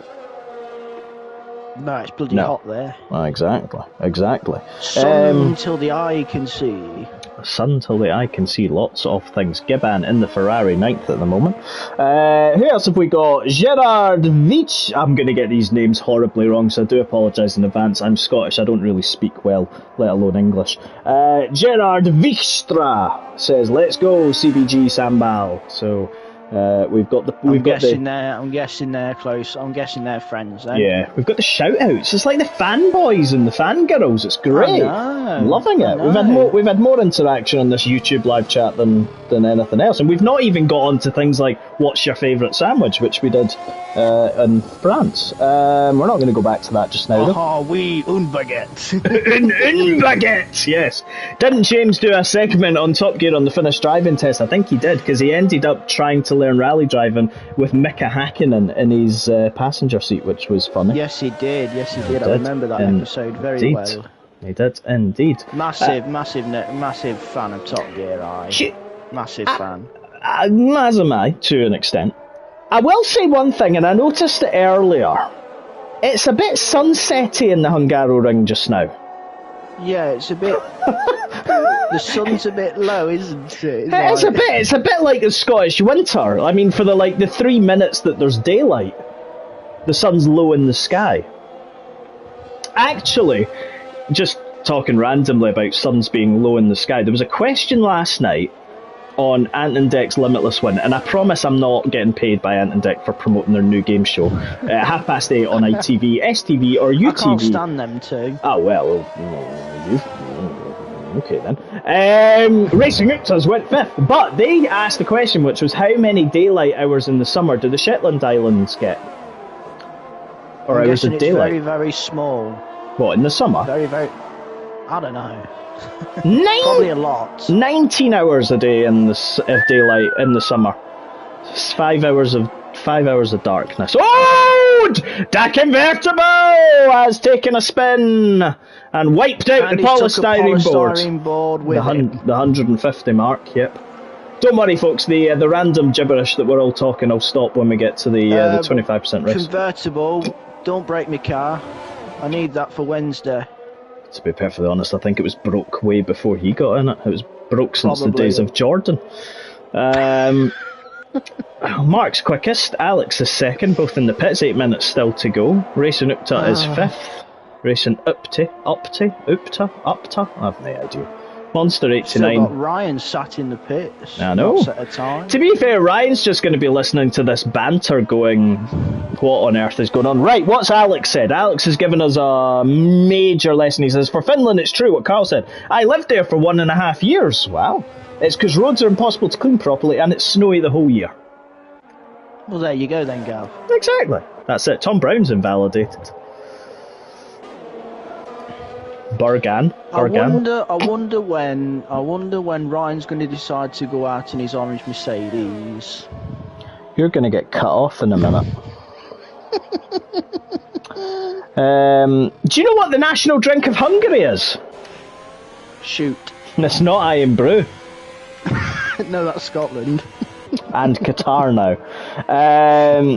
No, it's bloody hot there. Exactly. Sun till the eye can see. Sun till the eye can see, lots of things. Gibbon in the Ferrari, 9th at the moment. Who else have we got? Gerard Veach. I'm going to get these names horribly wrong, so I do apologise in advance. I'm Scottish, I don't really speak well, let alone English. Gerard Vichstra says, let's go CBG Sambal. So I'm guessing they're close. I'm guessing they're friends. Eh? Yeah, we've got the shout outs. It's like the fanboys and the fangirls. It's great. Loving it. We've had more interaction on this YouTube live chat than anything else, and we've not even got on to things like what's your favourite sandwich, which we did in France. We're not going to go back to that just now. Oh, oui, un baguette. Un baguette. Yes. Didn't James do a segment on Top Gear on the Finnish driving test? I think he did, because he ended up trying to learn rally driving with Mika Häkkinen in his passenger seat, which was funny. Yes, he did. I remember that episode very well. He did indeed. Massive fan of Top Gear. Massive fan. As am I, to an extent. I will say one thing, and I noticed it earlier. It's a bit sunsetty in the Hungaroring just now. Yeah, it's a bit. The sun's a bit low, isn't it? It's a bit like the Scottish winter. I mean, for the 3 minutes that there's daylight, the sun's low in the sky. Actually, just talking randomly about suns being low in the sky, there was a question last night on Ant and Dec's Limitless Win, and I promise I'm not getting paid by Ant and Dec for promoting their new game show. 8:30 on ITV, STV or UTV. I can't stand them too. Oh well, okay then. Racing Uptas went 5th, but they asked the question, which was how many daylight hours in the summer do the Shetland Islands get? Or hours of daylight? It's very, very small. What, in the summer? Very, very. I don't know. Probably a lot. 19 hours a day of daylight in the summer. It's 5 hours of darkness. Oh! Dak Invertible has taken a spin and wiped out the polystyrene board with the 150 mark. Yep. Don't worry, folks. The random gibberish that we're all talking will stop when we get to the 25% race. Convertible. Don't break my car. I need that for Wednesday. To be perfectly honest, I think it was broke way before he got in it. It was broke since the days of Jordan. Mark's quickest, Alex is second, both in the pits, 8 minutes still to go. Racing Upta is 5th. Racing Upta, I have no idea. Monster 89. Still got Ryan sat in the pits. I know. At a time. To be fair, Ryan's just going to be listening to this banter going, what on earth is going on? Right, what's Alex said? Alex has given us a major lesson. He says, for Finland it's true what Carl said. I lived there for 1.5 years. Wow. It's because roads are impossible to clean properly and it's snowy the whole year. Well, there you go then, Gav. Exactly. That's it. Tom Brown's invalidated. Bergan. I wonder when Ryan's going to decide to go out in his orange Mercedes. You're going to get cut off in a minute. Do you know what the national drink of Hungary is? Shoot. It's not Iron Brew. No, that's Scotland. And Qatar now.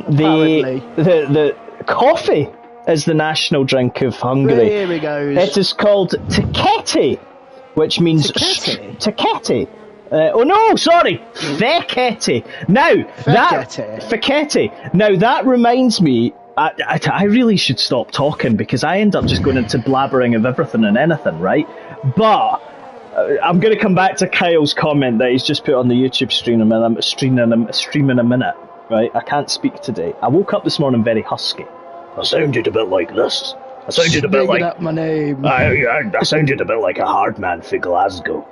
The coffee is the national drink of Hungary. Here we go. It is called Teketi, which means Teketi. Oh no, sorry, Feketi. Now Feketi. Now that reminds me. I really should stop talking because I end up just going into blabbering of everything and anything, right? But I'm going to come back to Kyle's comment that he's just put on the YouTube stream in a minute, right? I can't speak today. I woke up this morning very husky. I sounded a bit like this. I sounded a bit like my name. I sounded a bit like a hard man for Glasgow.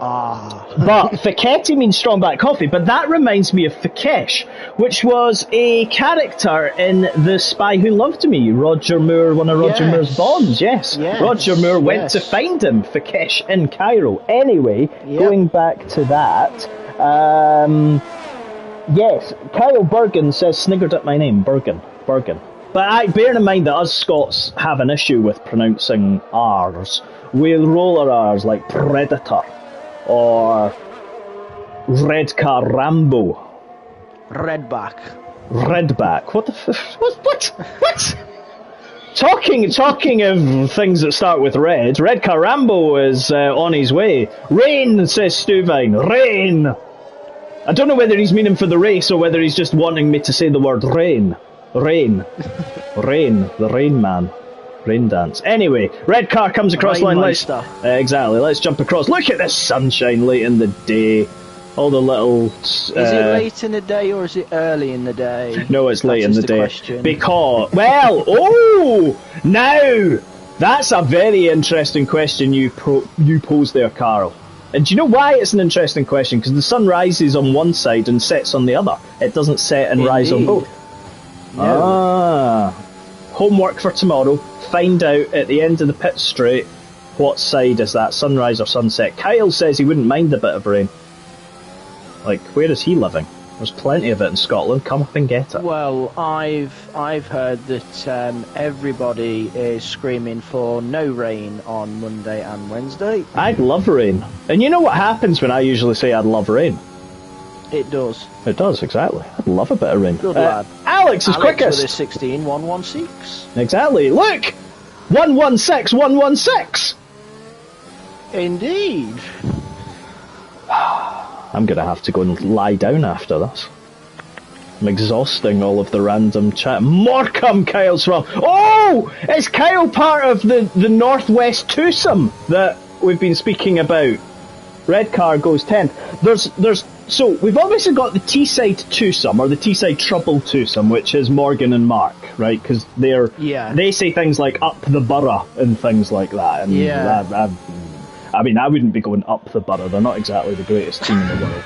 But Fichetti means strong black coffee, but that reminds me of Fikesh, which was a character in The Spy Who Loved Me. Roger Moore, one of Roger Moore's Bonds, yes. Roger Moore went to find him, Fikesh, in Cairo. Anyway, going back to that, yes, Kyle Bergen says, sniggered at my name, Bergen. But bear in mind that us Scots have an issue with pronouncing R's. We'll roll our R's like Predator. Or Redcar Rambo. Redback. What the what? Talking of things that start with red, Redcar Rambo is on his way. Rain, says Stuvine. Rain! I don't know whether he's meaning for the race or whether he's just wanting me to say the word rain. Rain. Rain. The Rain Man. Rain dance. Anyway, red car comes across line. Exactly. Let's jump across. Look at the sunshine late in the day. All the little. Is it late in the day or is it early in the day? No, it's late in the day. Question. Because now that's a very interesting question you pose there, Carl. And do you know why it's an interesting question? Because the sun rises on one side and sets on the other. It doesn't set and rise on both. No. Homework for tomorrow. Find out at the end of the pit straight what side is that, sunrise or sunset. Kyle says he wouldn't mind a bit of rain. Like, where is he living? There's plenty of it in Scotland. Come up and get it. Well, I've heard that everybody is screaming for no rain on Monday and Wednesday. I'd love rain. And you know what happens when I usually say I'd love rain? It does. It does, exactly. I'd love a bit of rain. Good lad. Alex is quickest. With a 16-116. Exactly. Look! 116, 116! Indeed. I'm going to have to go and lie down after this. I'm exhausting all of the random chat. Morecambe Kyle's from. Oh! Is Kyle part of the Northwest twosome that we've been speaking about? Red car goes 10th. So we've obviously got the Teesside twosome, or the Teesside trouble twosome, which is Morgan and Mark, right? Because they say things like up the borough and things like that. And I mean, I wouldn't be going up the borough. They're not exactly the greatest team in the world.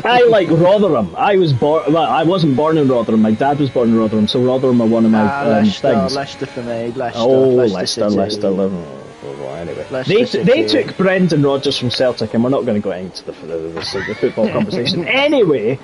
I like Rotherham. I wasn't born in Rotherham. My dad was born in Rotherham, so Rotherham are one of my things. Leicester for me. Leicester. Anyway, they took Brendan Rodgers from Celtic, and we're not going to go into the football conversation. Anyway,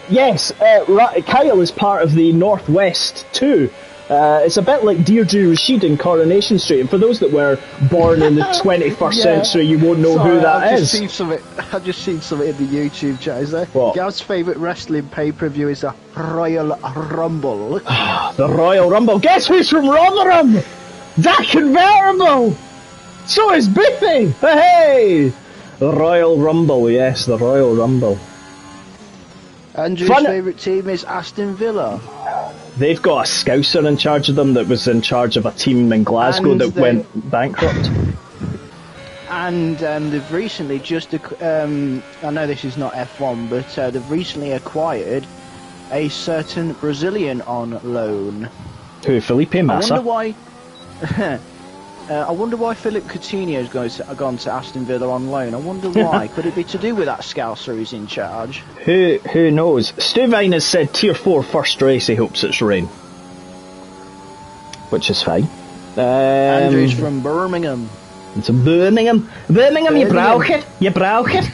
yes, Kyle is part of the Northwest too. It's a bit like Deirdre Rashid in Coronation Street, and for those that were born in the 21st century, you won't know who that is. I've just seen something in the YouTube chat. Is there? What? Gav's favourite wrestling pay-per-view is the Royal Rumble. The Royal Rumble. Guess who's from Rotherham? That convertible! So is Biffy! Hey! The Royal Rumble, yes, the Royal Rumble. Andrew's favourite team is Aston Villa. They've got a Scouser in charge of them that was in charge of a team in Glasgow that went bankrupt. And they've recently I know this is not F1, but they've recently acquired a certain Brazilian on loan. Who, Felipe Massa? I wonder why Philip Coutinho's gone to Aston Villa on loan. I wonder why. Could it be to do with that Scouser who's in charge? Who knows? Stuvine has said Tier 4 first race, he hopes it's rain. Which is fine. Andrew's from Birmingham. It's Birmingham, you brauch it.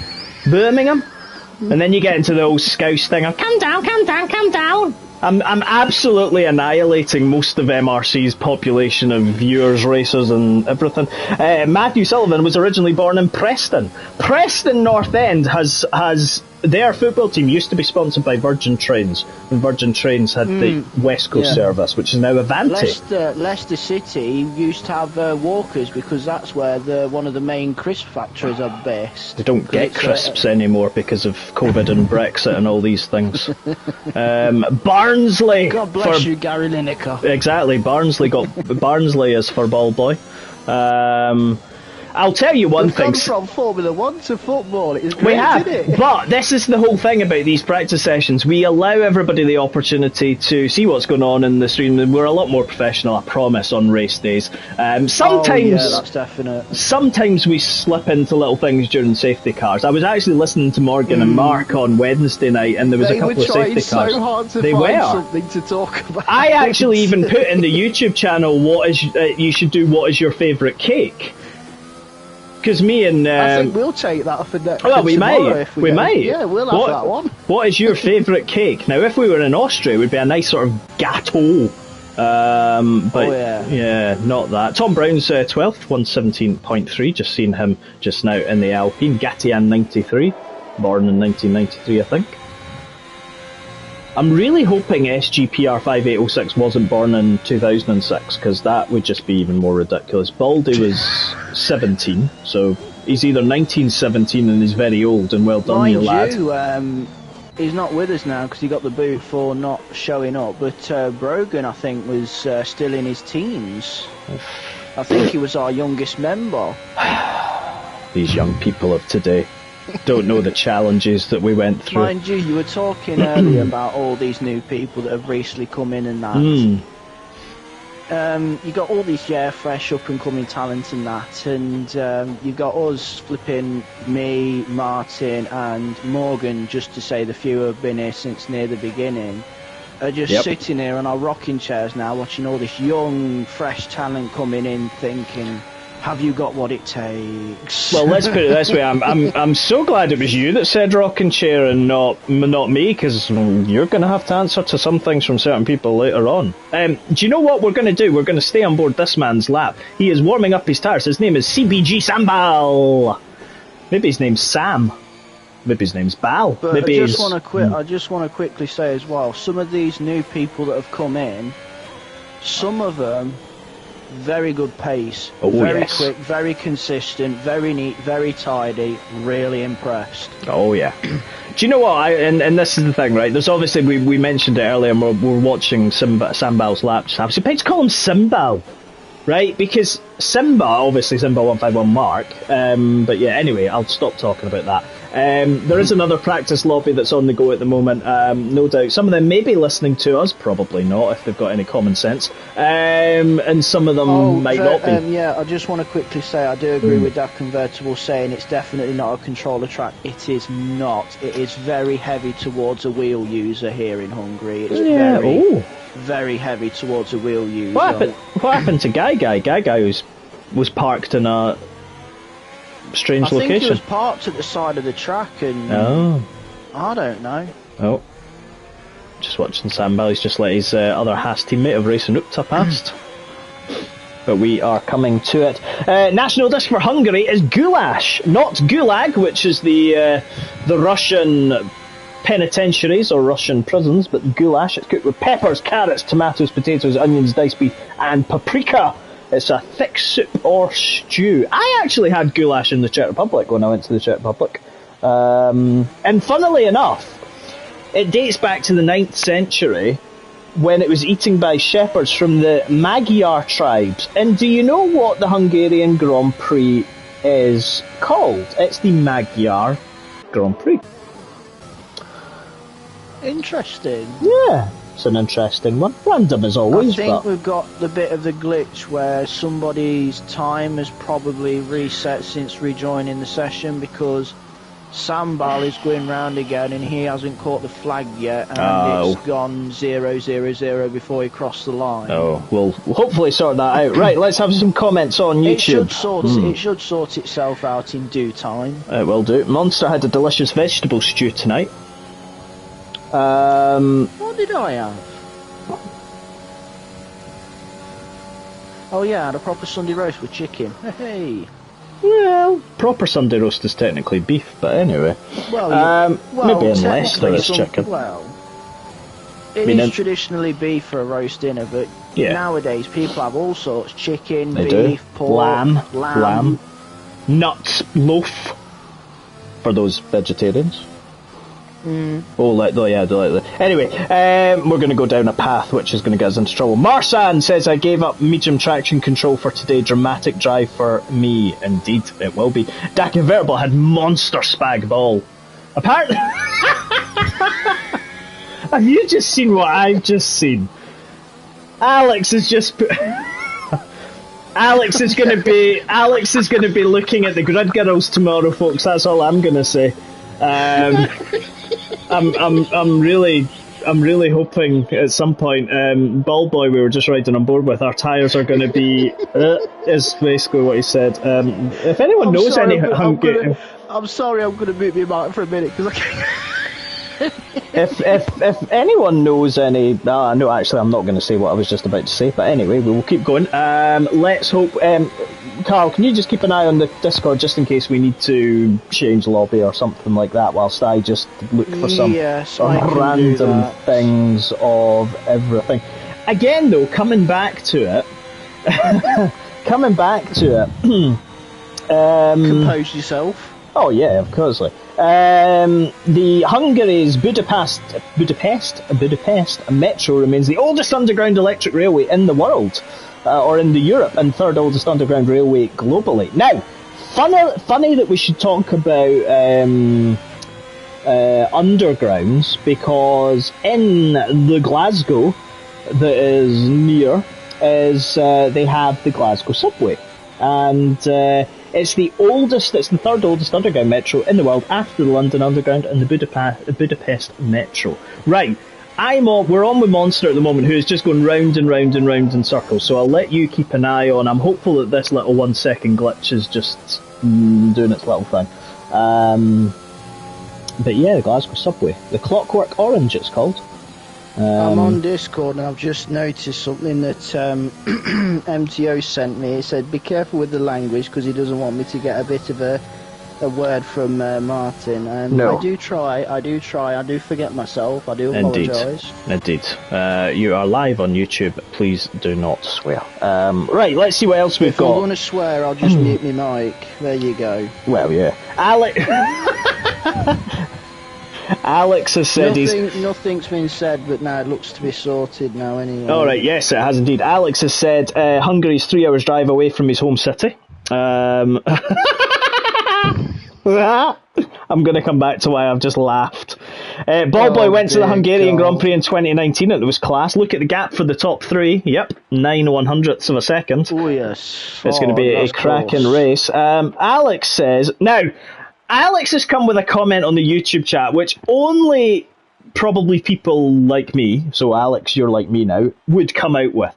Birmingham. And then you get into the old Scouse thing of, come down. I'm absolutely annihilating most of MRC's population of viewers, racers and everything. Matthew Sullivan was originally born in Preston. Preston North End has their football team used to be sponsored by Virgin Trains, and Virgin Trains had the West Coast service, which is now Avanti. Leicester City used to have Walkers because that's where one of the main crisp factories are based. They don't get crisps anymore because of COVID and Brexit and all these things. Barnsley. God bless you, Gary Lineker. Exactly. Barnsley is for ball boy. I'll tell you one We've thing. gone from Formula 1 to football. It's great, We have, isn't it? but this is the whole thing about these practice sessions. We allow everybody the opportunity to see what's going on in the stream. We're a lot more professional, I promise, on race days. Sometimes, that's definite. Sometimes we slip into little things during safety cars. I was actually listening to Morgan and Mark on Wednesday night, and there was a couple of safety cars. They were trying so hard to find something to talk about. I actually even put in the YouTube channel, you should do what is your favourite cake. Because me and... I think we'll take that for next. Well, we might. We might. Yeah, we'll have that one. What is your favourite cake? Now, if we were in Austria, it would be a nice sort of gâteau. But yeah, not that. Tom Brown's 12th, 117.3. Just seen him just now in the Alpine. Gatian 93, born in 1993, I think. I'm really hoping SGPR 5806 wasn't born in 2006, because that would just be even more ridiculous. Baldy was 17, so he's either 1917 and he's very old, and well done, you lad. He's not with us now because he got the boot for not showing up, but Brogan, I think, was still in his teens. I think he was our youngest member. These young people of today don't know the challenges that we went through. Mind you, you were talking earlier about all these new people that have recently come in and that. You got all these fresh up and coming talent and that, and you got us flipping, me, Martin and Morgan, just to say the few who have been here since near the beginning, are just sitting here on our rocking chairs now, watching all this young, fresh talent coming in, thinking, have you got what it takes? Well, let's put it this way. I'm so glad it was you that said rocking chair and not me, because you're going to have to answer to some things from certain people later on. Do you know what we're going to do? We're going to stay on board this man's lap. He is warming up his tires. His name is CBG Sambal. Maybe his name's Sam. Maybe his name's Bal. But Maybe I just want to quickly say as well, some of these new people that have come in, some of them very good pace, very quick, very consistent, very neat, very tidy, really impressed. Oh yeah. Do you know what, and this is the thing, right, there's obviously, we mentioned it earlier, we're watching Sambal's laps. I was about to call him Simbal, right, because Simba, obviously Simba 151 Mark, but yeah, anyway, I'll stop talking about that. There is another practice lobby that's on the go at the moment, no doubt. Some of them may be listening to us, probably not, if they've got any common sense, and some of them might not be. Yeah, I just want to quickly say I do agree with that convertible saying it's definitely not a controller track. It is not. It is very heavy towards a wheel user here in Hungary. It's very heavy towards a wheel user. What happened to Guy? Guy was parked in a strange location. I think he was parked at the side of the track, and I don't know. Oh, just watching Sambal. He's just let his other Haas teammate of Racing Upta past. But we are coming to it. National disc for Hungary is goulash, not gulag, which is the Russian penitentiaries or Russian prisons, but goulash. It's cooked with peppers, carrots, tomatoes, potatoes, onions, diced beef, and paprika. It's a thick soup or stew. I actually had goulash in the Czech Republic when I went to the Czech Republic. And funnily enough, it dates back to the 9th century when it was eaten by shepherds from the Magyar tribes. And do you know what the Hungarian Grand Prix is called? It's the Magyar Grand Prix. Interesting. Yeah. It's an interesting one. Random as always. I think we've got the bit of the glitch where somebody's time has probably reset since rejoining the session, because Sambal is going round again and he hasn't caught the flag yet, and it's gone 0-0-0 before he crossed the line. Oh, we'll hopefully sort that out. Right, let's have some comments on YouTube. It should sort itself out in due time. It will do. Monster had a delicious vegetable stew tonight. What did I have? Oh yeah, I had a proper Sunday roast with chicken. Hey. Well, proper Sunday roast is technically beef, but anyway. Maybe in Leicester it's chicken. Well, it is traditionally beef for a roast dinner, but nowadays people have all sorts: chicken, beef, pork, lamb, nuts, loaf for those vegetarians. Delightfully. Anyway, we're going to go down a path which is going to get us into trouble. Marsan says, I gave up medium traction control for today. Dramatic drive for me. Indeed, it will be. Dak Convertible had monster spag ball. Apparently... Have you just seen what I've just seen? Alex is just... Alex is going to be looking at the Grid Girls tomorrow, folks. That's all I'm going to say. I'm really hoping at some point, Ball Boy we were just riding on board with, our tyres are going to be, is basically what he said. If anyone knows any Hungarian... I'm sorry, I'm going to mute my mic for a minute, because I can't... if anyone knows any... No, actually, I'm not going to say what I was just about to say, but anyway, we will keep going. Let's hope... Carl, can you just keep an eye on the Discord just in case we need to change lobby or something like that, whilst I just look for some random things of everything. Again, though, coming back to it... Compose yourself. Oh yeah, of course. The Hungary's Budapest Metro remains the oldest underground electric railway in the world, or in the Europe, and third oldest underground railway globally. Now, funny that we should talk about undergrounds, because in the Glasgow that is near they have the Glasgow subway, and it's the third oldest underground metro in the world after the London Underground and the Budapest Metro. Right, we're on with Monster at the moment, who is just going round and round and round in circles, so I'll let you keep an eye on. I'm hopeful that this little 1 second glitch is just doing its little thing. But yeah, the Glasgow subway. The Clockwork Orange, it's called. I'm on Discord and I've just noticed something that MTO sent me. It said, be careful with the language because he doesn't want me to get a bit of a word from Martin. No. I do try, I do forget myself, I do apologise. Indeed. You are live on YouTube, please do not swear. Right, let's see what else we've got. If I'm going to swear, I'll just mute my mic. There you go. Well, yeah. Alex has said nothing's been said, but now it looks to be sorted now anyway. Alright, yes, it has indeed. Alex has said Hungary's 3 hours drive away from his home city. I'm going to come back to why I've just laughed. Ballboy went to the Hungarian Grand Prix in 2019 and it was class. Look at the gap for the top 3. Yep, 9/100ths of a second. Oh yes. It's going to be a cracking race. Alex says... Now... Alex has come with a comment on the YouTube chat, which only probably people like me, so Alex, you're like me now, would come out with.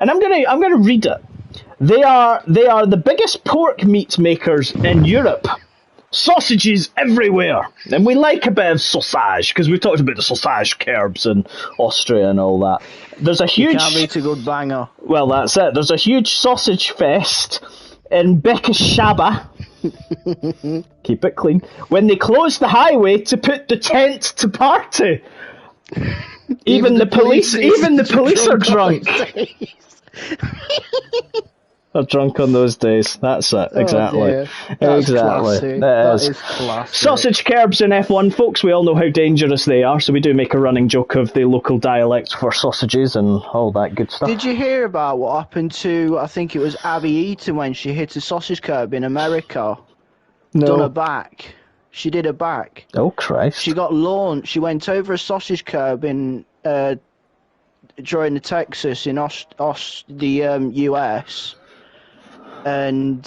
And I'm gonna read it. They are the biggest pork meat makers in Europe. Sausages everywhere. And we like a bit of sausage, because we've talked about the sausage curbs in Austria and all that. There's a huge... You can't beat a good banger. Well, that's it. There's a huge sausage fest in Bekeshaba. Keep it clean. When they closed the highway to put the tent to party. Even the police are drunk. They're drunk on those days. That's it. Exactly. That's exactly. That is classic. Sausage curbs in F1, folks. We all know how dangerous they are, so we do make a running joke of the local dialect for sausages and all that good stuff. Did you hear about what happened to, I think it was Abby Eaton when she hit a sausage curb in America? No. Done her back. She did her back. Oh, Christ. She got launched. She went over a sausage curb in during the Texas in the US. And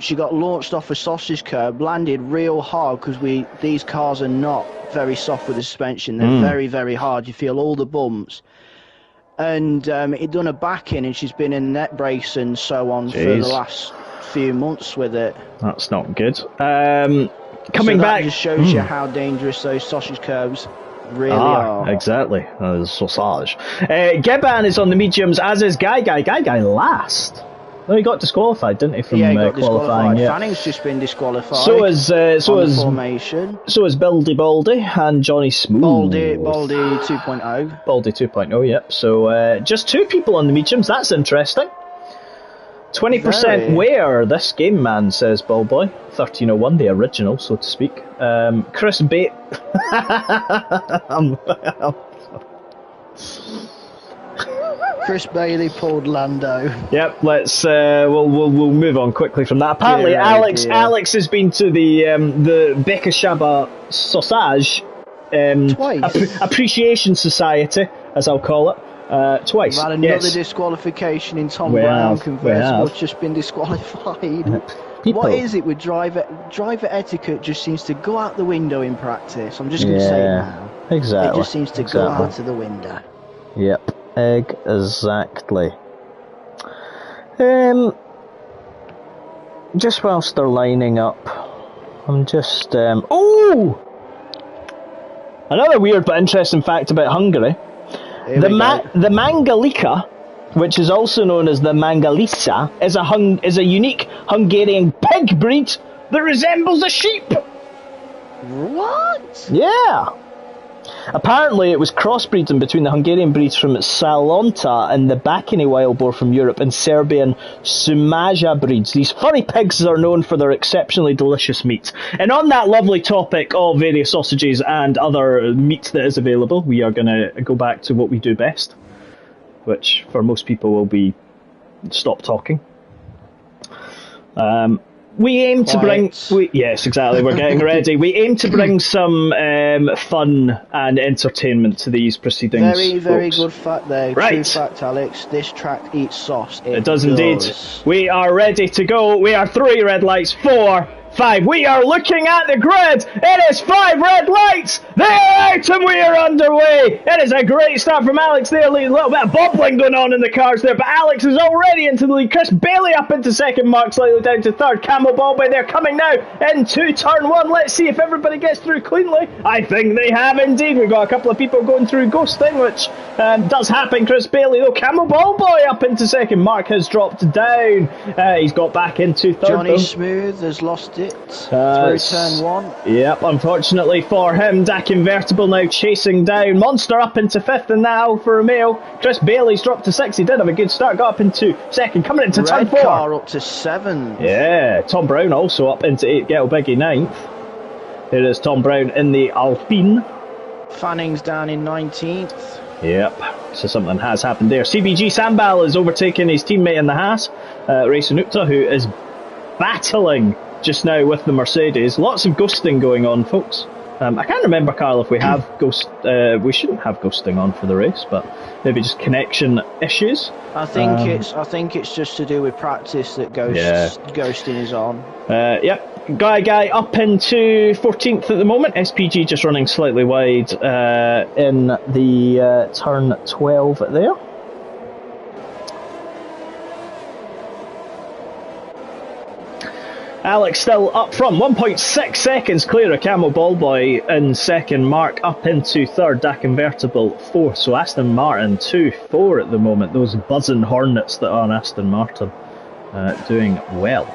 she got launched off a sausage curb, landed real hard because these cars are not very soft with the suspension. They're very, very hard. You feel all the bumps. And it done a back in, and she's been in net brace and so on for the last few months with it. That's not good. Coming back, just shows you how dangerous those sausage curbs really are. Exactly. Sausage. Geban is on the mediums, as is Guy last. No, he got disqualified, didn't he, from qualifying? Yeah. Fanning's just been disqualified. So is formation. So is Baldy and Johnny Smooth. Baldy 2.0. Baldy 2.0, yep. So just 2 people on the mediums. That's interesting. 20% wear this game, man, says Ballboy. 1301, the original, so to speak. Chris Bate. Chris Bailey pulled Lando. Yep, let's we'll move on quickly from that. Apparently, Dear, Alex has been to the Bekeshaba Sausage twice. Appreciation Society, as I'll call it. Twice. We've had another disqualification in Tom Brown. Convertible's just been disqualified. What is it with driver etiquette? Just seems to go out the window in practice. I'm just going to say it now. Exactly. It just seems to go out of the window. Yep. Exactly. Just whilst they're lining up, I'm just oh! Another weird but interesting fact about Hungary. The Mangalika, which is also known as the Mangalisa, is a unique Hungarian pig breed that resembles a sheep. What? Yeah. Apparently, it was crossbreeding between the Hungarian breeds from Salonta and the Bakini wild boar from Europe and Serbian Sumaja breeds. These furry pigs are known for their exceptionally delicious meat. And on that lovely topic of various sausages and other meat that is available, we are going to go back to what we do best, which for most people will be stop talking. We aim to bring... yes, exactly, we're getting ready. We aim to bring some fun and entertainment to these proceedings. Very good fact there. Right. True fact, Alex. This track eats sauce. It does indeed. We are ready to go. We are 3 red lights, 4, 5. We are looking at the grid. It is 5 red lights. They are out and we are underway. It is a great start from Alex there. A little bit of bobbling going on in the cars there, but Alex is already into the lead. Chris Bailey up into second, Mark slightly down to third. Camel Ballboy, they're coming now into turn 1. Let's see if everybody gets through cleanly. I think they have indeed. We've got a couple of people going through ghosting, which does happen. Chris Bailey though, Camel Ballboy up into second. Mark has dropped down. He's got back into third. Johnny Smooth has lost it through turn 1. Yep, unfortunately for him. Dak Invertible now chasing down. Monster up into 5th and that Alfa Romeo. Chris Bailey's dropped to 6th. He did have a good start. Got up into 2nd. Coming into turn 4. Car up to 7th. Yeah, Tom Brown also up into 8th. Ghetto Biggie 9th. Here is Tom Brown in the Alpine. Fanning's down in 19th. Yep, so something has happened there. CBG Sambal is overtaking his teammate in the Haas, Racing Ukta, who is battling just now with the Mercedes. Lots of ghosting going on, folks. I can't remember, Carl, if we have we shouldn't have ghosting on for the race, but maybe just connection issues. I think it's just to do with practice that ghosting is on. Yep. Guy up into 14th at the moment. SPG just running slightly wide in the turn 12 there. Alex still up front, 1.6 seconds clear of Camel Ballboy in second. Mark up into third, Dak Invertible 4th. So Aston Martin 2-4 at the moment. Those buzzing Hornets that are Aston Martin doing well.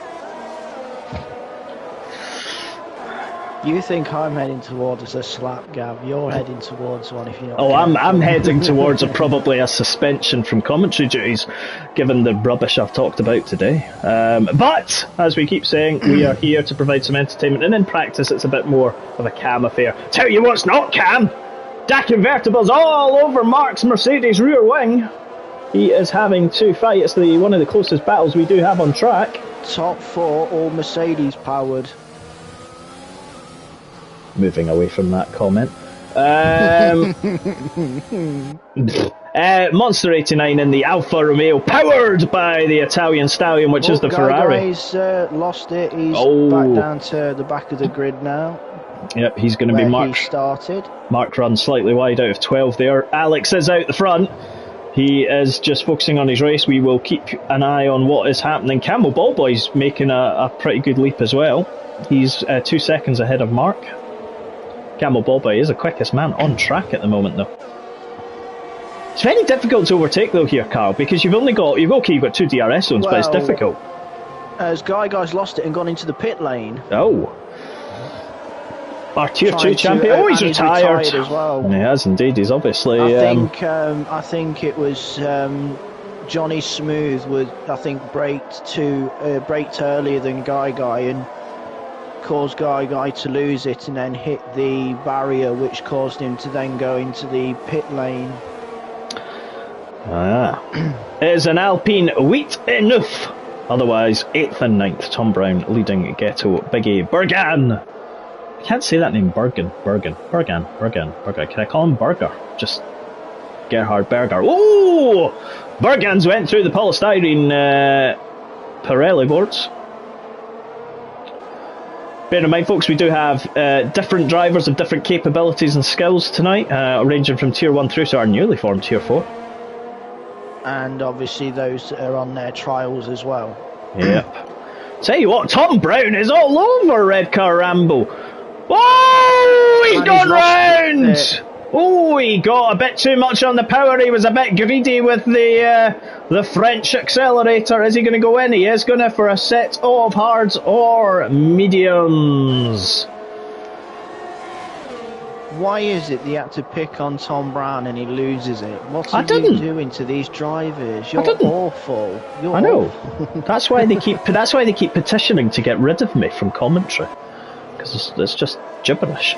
You think I'm heading towards a slap, Gav? You're heading towards one if you're not. Oh, I'm heading towards probably a suspension from commentary duties, given the rubbish I've talked about today. But, as we keep saying, we are here to provide some entertainment, and in practice it's a bit more of a cam affair. Tell you what's not cam! Dak Invertible's all over Mark's Mercedes rear wing. He is having to fight. It's one of the closest battles we do have on track. Top 4, all Mercedes powered. Moving away from that comment. Monster 89 in the Alfa Romeo, powered by the Italian Stallion, which is the Ferrari. He's lost it. He's back down to the back of the grid now. Yep, he's going to be marked. He started. Mark runs slightly wide out of 12 there. Alex is out the front. He is just focusing on his race. We will keep an eye on what is happening. Camel Ballboy's making a pretty good leap as well. He's 2 seconds ahead of Mark. Camel Ballboy is the quickest man on track at the moment, though. It's very difficult to overtake, though, here, Carl, because you've got 2 DRS zones, but it's difficult. As Guy's lost it and gone into the pit lane. Oh. Our Tier 2 champion. Oh, he's retired as well. He has indeed. He's obviously... I think it was Johnny Smooth would, I think, braked earlier than Guy and caused Guy to lose it and then hit the barrier, which caused him to then go into the pit lane. It is an Alpine wheat enough. Otherwise, 8th and 9th, Tom Brown leading Ghetto Biggie Bergan. I can't say that name, Bergan. Can I call him Berger? Just Gerhard Berger. Oh! Bergans went through the polystyrene Pirelli boards. Bear in mind, folks, we do have different drivers of different capabilities and skills tonight, ranging from Tier 1 through to our newly formed Tier 4. And obviously those that are on their trials as well. Yep. Tell you what, Tom Brown is all over Red Car Rambo. Oh, he's gone round! Oh, he got a bit too much on the power. He was a bit greedy with the French accelerator. Is he going to go in? He is going to for a set of hards or mediums. Why is it they had to pick on Tom Brown and he loses it? What's he doing to these drivers? You're awful. I know. That's why they keep petitioning to get rid of me from commentary, because it's just gibberish.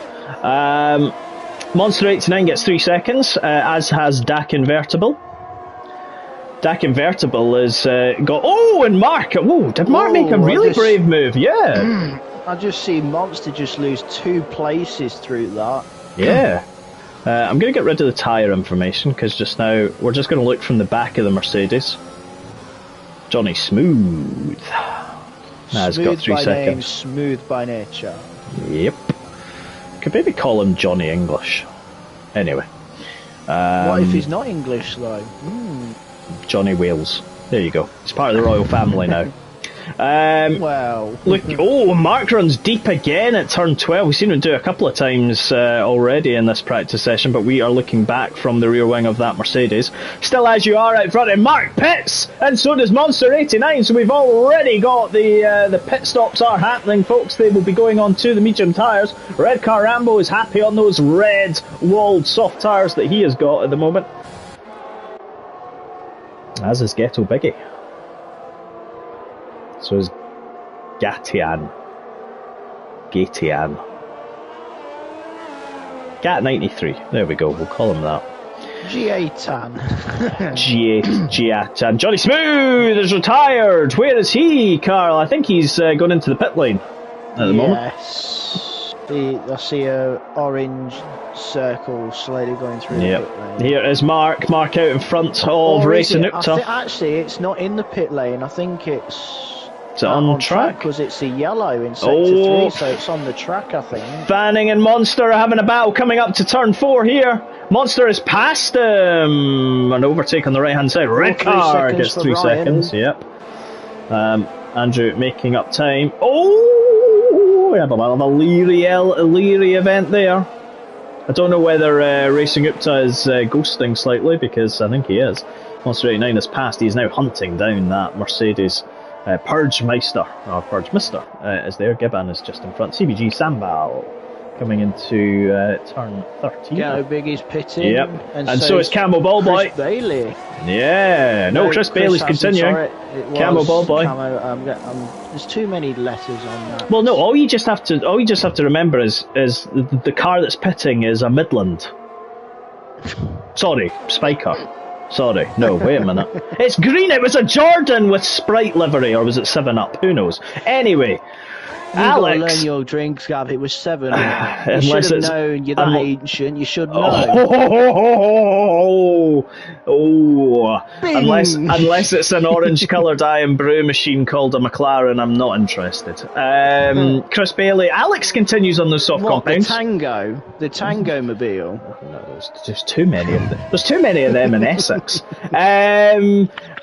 Monster 89 gets 3 seconds, as has Dak Invertible. Dak Invertible has got... Oh, and Mark! Oh, did Mark make a really brave move? Yeah. I just see Monster just lose 2 places through that. Yeah. I'm going to get rid of the tyre information, because just now we're just going to look from the back of the Mercedes. Johnny Smooth. Has got 3 seconds. Name, smooth by nature. Yep. Could maybe call him Johnny English. Anyway. What if he's not English, though? Johnny Wales. There you go. He's part of the royal family now. Well... Look, Mark runs deep again at turn 12. We've seen him do it a couple of times already in this practice session, but we are looking back from the rear wing of that Mercedes. Still as you are out front, and Mark pits, and so does Monster 89, so we've already got the pit stops are happening, folks. They will be going on to the medium tyres. Red Car Rambo is happy on those red walled soft tyres that he has got at the moment. As is Ghetto Biggie. So is Gatian. Gat 93. There we go. We'll call him that. Giatan. Giatan. Johnny Smooth is retired. Where is he, Carl? I think he's gone into the pit lane at the moment. Yes. I see a orange circle slowly going through the pit lane. Here is Mark. Mark out in front of Racing Upta. Actually, it's not in the pit lane. I think it's... Is it on track? Because it's a yellow in sector 3, so it's on the track, I think. Fanning and Monster are having a battle coming up to turn 4 here. Monster has passed him. An overtake on the right hand side. Red Car gets 3 seconds. Yep. Andrew making up time. Oh, we have a bit of a Leary event there. I don't know whether Racing Upta is ghosting slightly, because I think he is. Monster 89 has passed. He is now hunting down that Mercedes. Purge Mister is there. Gibbon is just in front. CBG Sambal coming into turn 13. Ghetto Biggie's pitting. Yep. And so is Camo Ballboy. Chris Bailey. Yeah. No, Chris Bailey's continuing. Camo Ballboy. There's too many letters on that. Well, no. All you just have to remember is the car that's pitting is a Midland. Sorry, Spiker. Sorry, no, wait a minute. It's green, it was a Jordan with Sprite livery, or was it 7-Up? Who knows? Anyway, Alex... You've got to learn your drinks, Gav, it was 7-Up. You should have known, you're that ancient, you should know. Unless it's an orange-coloured iron brew machine called a McLaren, I'm not interested. Chris Bailey, Alex continues on those soft compounds. The Tango Mobile. No, there's too many of them. There's too many of them in Essex.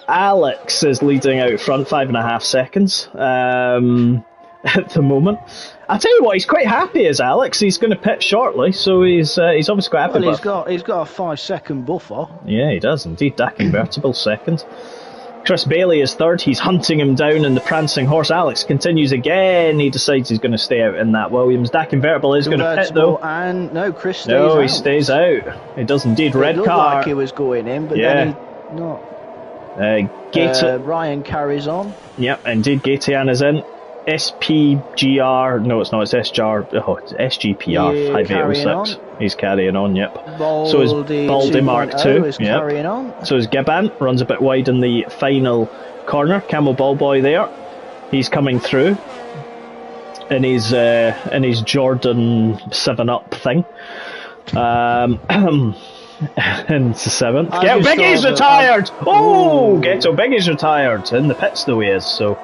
Alex is leading out front 5.5 seconds at the moment. I'll tell you what, he's quite happy as Alex. He's going to pit shortly, so he's obviously quite happy. Well, he's got a 5-second buffer. Yeah, he does indeed. Dak Invertible second. Chris Bailey is third. He's hunting him down in the prancing horse. Alex continues again. He decides he's going to stay out in that Williams. Dak Invertible is going to pit though. And no, Chris stays out. he stays out. He does indeed. Red It looked car. like he was going in, but then he not. Ryan carries on. Yep, indeed, Gaetian is in. SPGR, no it's not, it's it's SGPR 506. He's carrying on, yep. So is Baldy Mark 2 is carrying on. So is Gibbon, runs a bit wide in the final corner. Camel Ball Boy there. He's coming through in his Jordan 7-Up thing. And the 7th. Ghetto Biggie's retired! Ghetto Biggie's retired. In the pits though he is, so...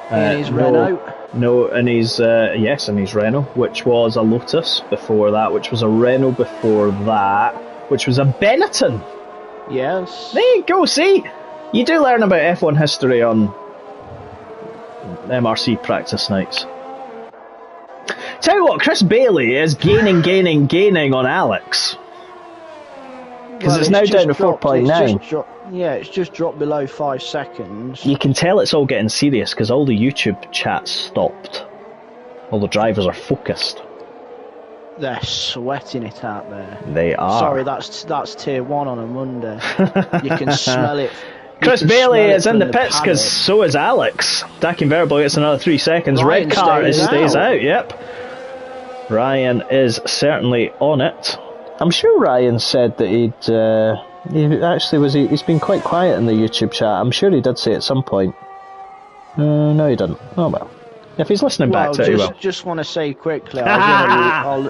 in his Renault. No, in his Renault, which was a Lotus before that, which was a Renault before that, which was a Benetton. Yes. There you go, see? You do learn about F1 history on MRC practice nights. Tell you what, Chris Bailey is gaining on Alex. Because it's now down to 4.9. Yeah, it's just dropped below 5 seconds. You can tell it's all getting serious because all the YouTube chats stopped. All the drivers are focused. They're sweating it out there. They are. Sorry, that's tier 1 on a Monday. You can smell it. Chris Bailey is in the pits because so is Alex. Dak Invertible gets another 3 seconds. Ryan Red car stays out, out. Yep. Ryan is certainly on it. I'm sure Ryan said that he's been quite quiet in the YouTube chat. I'm sure he did say at some point. No, he didn't. Oh well. If he's listening back to it, he will. Just want to say quickly, I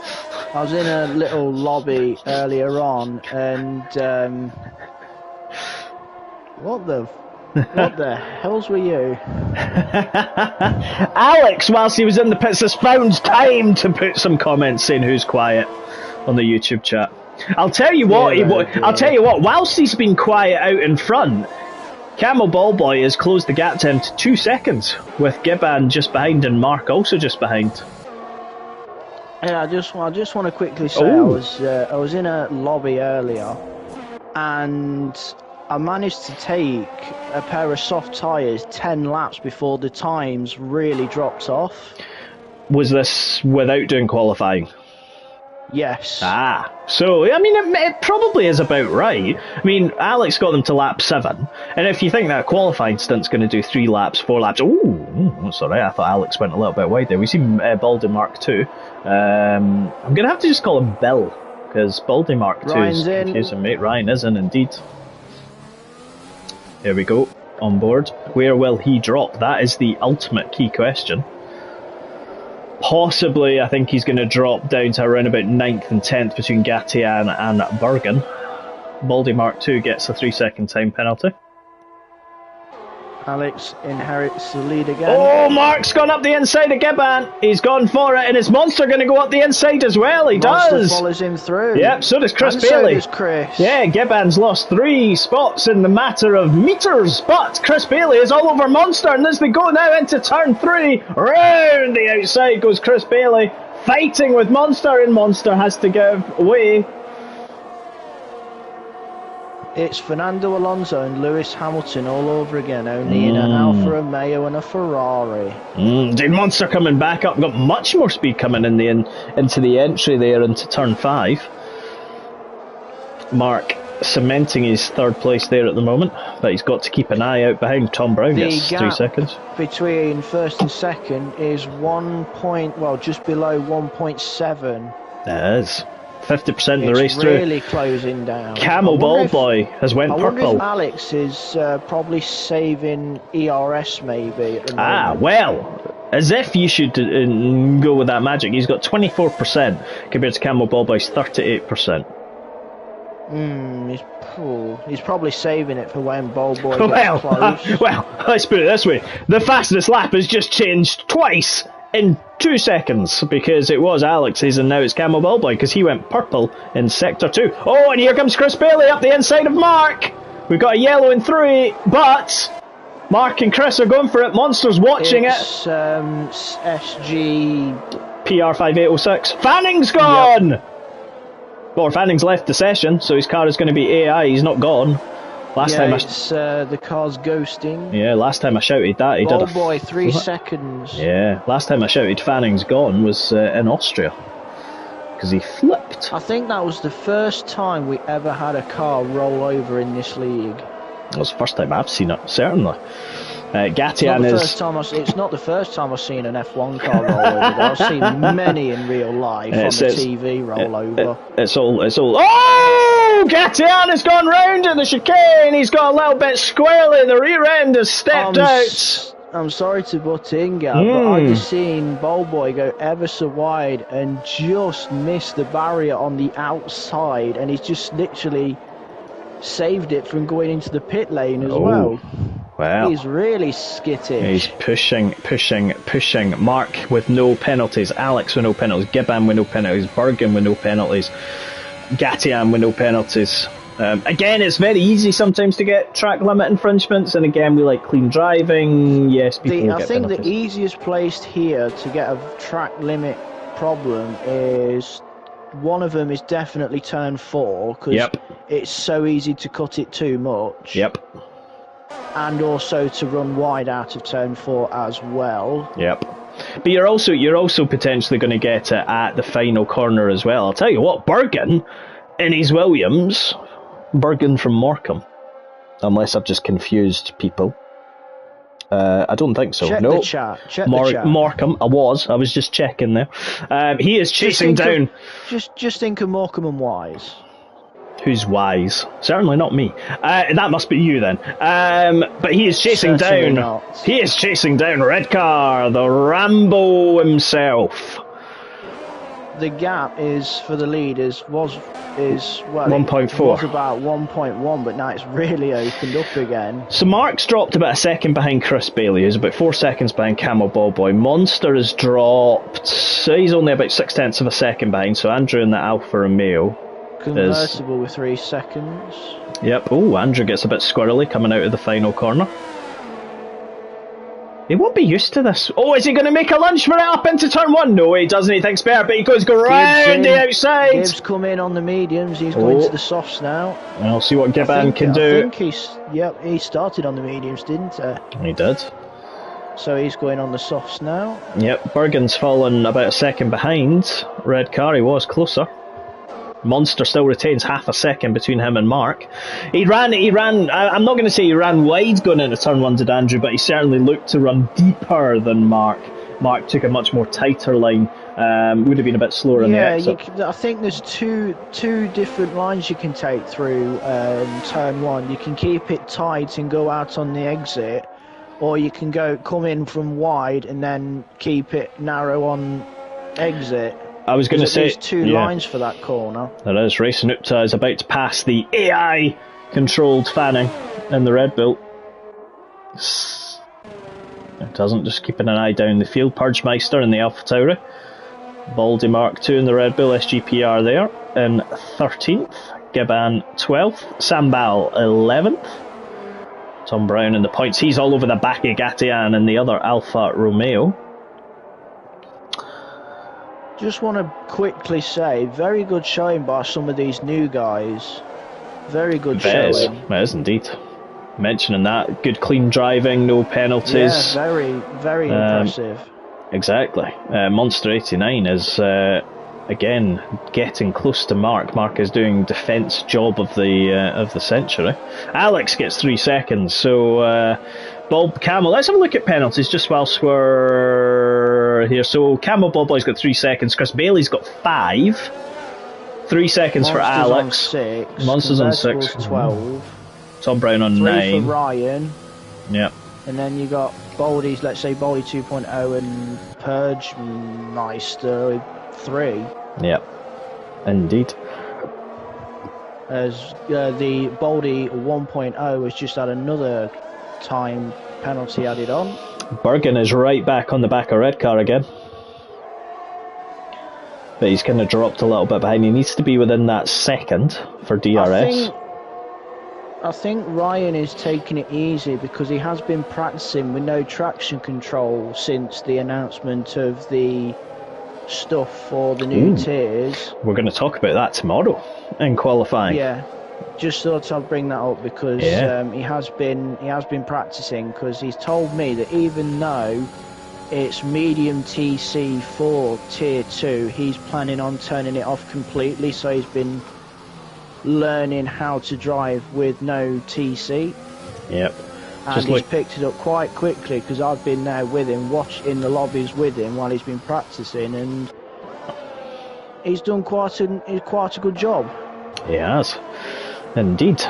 was in a little lobby earlier on, and what the hells were you? Alex, whilst he was in the pits, has found time to put some comments saying who's quiet on the YouTube chat. I'll tell you what. I'll tell you what. Whilst he's been quiet out in front, Camel Ball Boy has closed the gap to him to 2 seconds, with Gibbon just behind and Mark also just behind. Yeah, I just want to quickly say I was in a lobby earlier, and I managed to take a pair of soft tyres 10 laps before the times really dropped off. Was this without doing qualifying? Yes. So, I mean, it probably is about right. I mean, Alex got them to lap 7, and if you think that qualifying stunt's going to do 3 laps, 4 laps, that's alright, I thought Alex went a little bit wide there. We see Baldy Mark 2. I'm going to have to just call him Bill, because Baldy Mark 2 is confusing me. Ryan is in, indeed. Here we go, on board. Where will he drop? That is the ultimate key question. Possibly, I think he's going to drop down to around about 9th and 10th between Gaetian and Bergen. Baldy Mark 2 gets a 3-second time penalty. Alex inherits the lead again. Oh, Mark's gone up the inside of Gibbon. He's gone for it, and his Monster going to go up the inside as well. He does. Follows him through. Yep, so does Chris Bailey. So does Chris. Yeah, Gibbon's lost 3 spots in the matter of meters, but Chris Bailey is all over Monster, and as they go now into turn 3, round the outside goes Chris Bailey, fighting with Monster, and Monster has to give way. It's Fernando Alonso and Lewis Hamilton all over again, only in an Alfa Romeo and a Ferrari. Did Monster coming back up, got much more speed coming in into the entry there into turn 5. Mark cementing his 3rd place there at the moment, but he's got to keep an eye out behind. Tom Brown gets 3 seconds. Between 1st and 2nd is just below 1.7. It is. 50% of the race through. It's really closing down. Camel Ball Boy has went purple. I wonder if Alex is probably saving ERS maybe at the moment. Well, as if you should go with that magic. He's got 24% compared to Camel Ball Boy's 38%. He's probably saving it for when Ball Boy gets close. Well, let's put it this way. The fastest lap has just changed twice in 2 seconds, because it was Alex's and now it's Camel Ball Boy, because he went purple in sector 2. Oh, and here comes Chris Bailey up the inside of Mark. We've got a yellow in 3, but Mark and Chris are going for it. Monster's watching it. SG PR5806. Fanning's gone. Yep. Well, Fanning's left the session, so his car is going to be AI. He's not gone. The car's ghosting. Yeah, last time I shouted that, he did a... Boy, 3 seconds. Yeah, last time I shouted Fanning's gone was in Austria, because he flipped. I think that was the first time we ever had a car roll over in this league. It was the first time I've seen it, certainly. It's not the first time I've seen an F1 car roll over. I've seen many in real life on the TV roll over. It's all. Oh! Gatian has gone round in the chicane. He's got a little bit squirrely. The rear end has stepped out. I'm sorry to butt in, Gav, but I've just seen Boldboy go ever so wide and just miss the barrier on the outside, and he's just literally saved it from going into the pit lane as well. Wow. He's really skittish. He's pushing. Mark with no penalties. Alex with no penalties. Gibbon with no penalties. Bergen with no penalties. Gatian with no penalties. Again, it's very easy sometimes to get track limit infringements, and again, we like clean driving. Yes, people will get penalties. The easiest place here to get a track limit problem is, one of them is definitely turn 4, because it's so easy to cut it too much. Yep. And also to run wide out of turn 4 as well. Yep. But you're also potentially going to get it at the final corner as well. I'll tell you what, Bergen in his Williams. Bergen from Morecambe, unless I've just confused people. I don't think so. Check no, the chat. Check the chat. Morecambe. I was just checking there. He is chasing down. Just think of Morecambe and Wise. Who's Wise? Certainly not me. That must be you then. But he is chasing Certainly down. Not. He is chasing down Redcar, the Rambo himself. The gap is for the lead is 1.4. It was about 1.1, but now it's really opened up again. So Mark's dropped about a second behind Chris Bailey, who's about 4 seconds behind Camel Ballboy. Monster has dropped, so he's only about 0.6 of a second behind. So Andrew in the Alfa Romeo convertible with 3 seconds. Yep. Oh, Andrew gets a bit squirrely coming out of the final corner. He won't be used to this. Oh, is he going to make a lunge for it up into turn 1? No, he doesn't. He thinks better, but he goes round the outside. Gibbs come in on the mediums. He's going to the softs now. I'll see what Gibbon can do. I think he started on the mediums, didn't he? He did. So he's going on the softs now. Yep, Bergen's fallen about a second behind. Redcar, he was closer. Monster still retains half a second between him and Mark. He ran, I'm not going to say he ran wide going into turn 1 to Andrew, but he certainly looked to run deeper than Mark. Mark took a much more tighter line, would have been a bit slower in the exit. I think there's two different lines you can take through turn 1. You can keep it tight and go out on the exit, or you can come in from wide and then keep it narrow on exit. I was going to say... There's 2 lines for that corner. There is. Racing Upta is about to pass the AI-controlled fanning in the Red Bull. It doesn't, just keeping an eye down the field. Purgemeister in the Alpha Tauri. Baldy Mark II in the Red Bull. SGPR there in 13th. Gibbon 12th. Sambal 11th. Tom Brown in the points. He's all over the back of Gatian and the other Alfa Romeo. Just want to quickly say, very good showing by some of these new guys. Very good showing. It is indeed. Mentioning that, good clean driving, no penalties. Yeah, very impressive. Exactly. Monster 89 is again getting close to Mark. Mark is doing defence job of the century. Alex gets 3 seconds. So Bob Camel. Let's have a look at penalties just whilst we're here. So Camel Bobboy's got 3 seconds. Chris Bailey's got 5. 3 seconds Monster's for Alex. On 6. Monster's on 6. 12. Tom Brown on 3 9. for Ryan. Yep. And then you got Baldy's, let's say Baldy 2.0 and Purgemeister 3. Yep. Indeed. As the Baldy 1.0 has just had another time penalty added on. Bergen is right back on the back of Redcar again. But he's kind of dropped a little bit behind. He needs to be within that second for DRS. I think Ryan is taking it easy because he has been practicing with no traction control since the announcement of the stuff for the new tiers. We're going to talk about that tomorrow in qualifying. Yeah, just thought I'd bring that up because he has been practicing, because he's told me that even though it's medium TC for tier 2, he's planning on turning it off completely, so he's been learning how to drive with no TC. Yep. And he's picked it up quite quickly because I've been there with him, in the lobbies with him while he's been practicing, and he's done quite a good job. He has, indeed.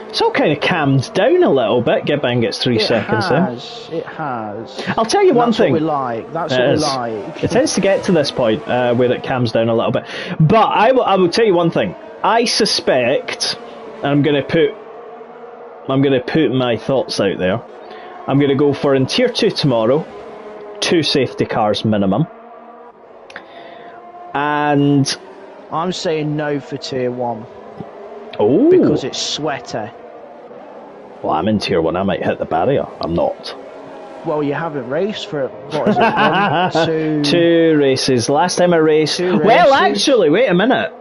It's all kind of calmed down a little bit. Gibbon gets 3 seconds in. It has. I'll tell you one thing. That's what we like. That's what we like. It tends to get to this point where it calms down a little bit. But I will tell you one thing. I suspect, and I'm going to put my thoughts out there. I'm going to go for in Tier 2 tomorrow, 2 safety cars minimum. And I'm saying no for Tier 1. Oh. Because it's sweaty. Well, I'm in Tier 1, I might hit the barrier. I'm not. Well, you haven't raced for, what is it, 2 races. Last time I raced... Well, actually, wait a minute.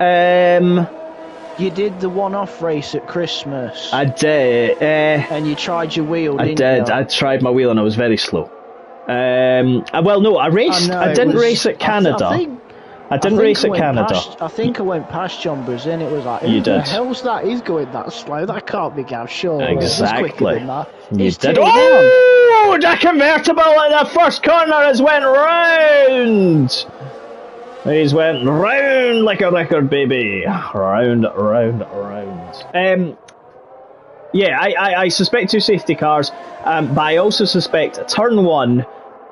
You did the one-off race at Christmas. I did. And you tried your wheel, didn't you? I did. I tried my wheel and I was very slow. Well, no, I raced... I didn't race at Canada. I didn't race at Canada. I think I went past John Brazin. It was like, who the hell's that? He's going that slow. That can't be Gav, sure. Exactly. He's quicker than that. You did. Oh, the convertible at the first corner has went round. He's went round like a record, baby. Round. Yeah, I suspect 2 safety cars, but I also suspect turn 1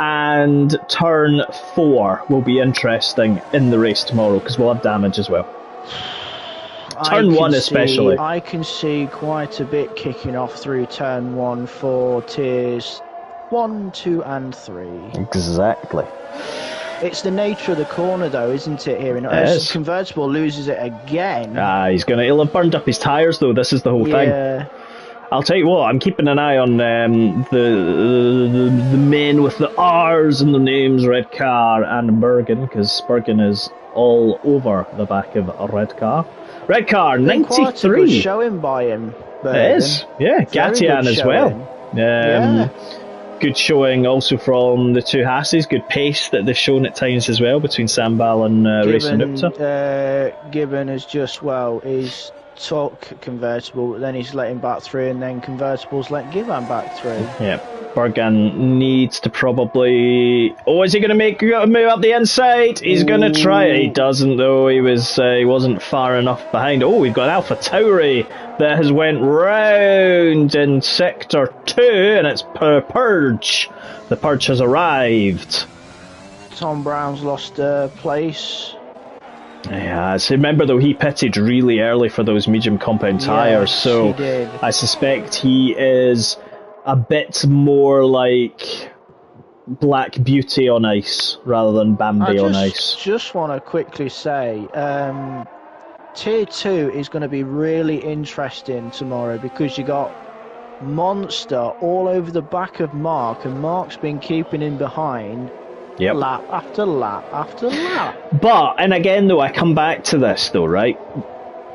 and turn 4 will be interesting in the race tomorrow because we'll have damage as well. Turn 1 especially. I can see quite a bit kicking off through turn 1 for tiers 1, 2 and 3. Exactly. It's the nature of the corner though, isn't it, here? And Convertible loses it again. He'll have burned up his tyres though, this is the whole thing. I'll tell you what, I'm keeping an eye on the men with the R's in the names, Red Car and Bergen, because Bergen is all over the back of a Red Car. Red Car, 93. Quite a good showing by him, Bergen. It is, yeah. Gatian as well. Good showing also from the 2 Hasses, good pace that they've shown at times as well between Sambal and Racing Nupta. Gibbon is just, he's took Convertible, then he's let him back through, and then Convertible's let Gibbon back through. Yeah, Bergan needs to probably... Oh, is he going to make a move up the inside? He's going to try it. He doesn't though. He wasn't far enough behind. Oh, we've got Alpha Tauri that has went round in Sector 2, and it's Purge. The Purge has arrived. Tom Brown's lost place. Yeah, so remember though, he pitted really early for those medium compound tyres, so he did. I suspect he is a bit more like Black Beauty on ice rather than Bambi on ice. I just want to quickly say, Tier 2 is going to be really interesting tomorrow because you got Monster all over the back of Mark, and Mark's been keeping him behind. Yep. Lap after lap after lap. But, and again though, I come back to this though, right?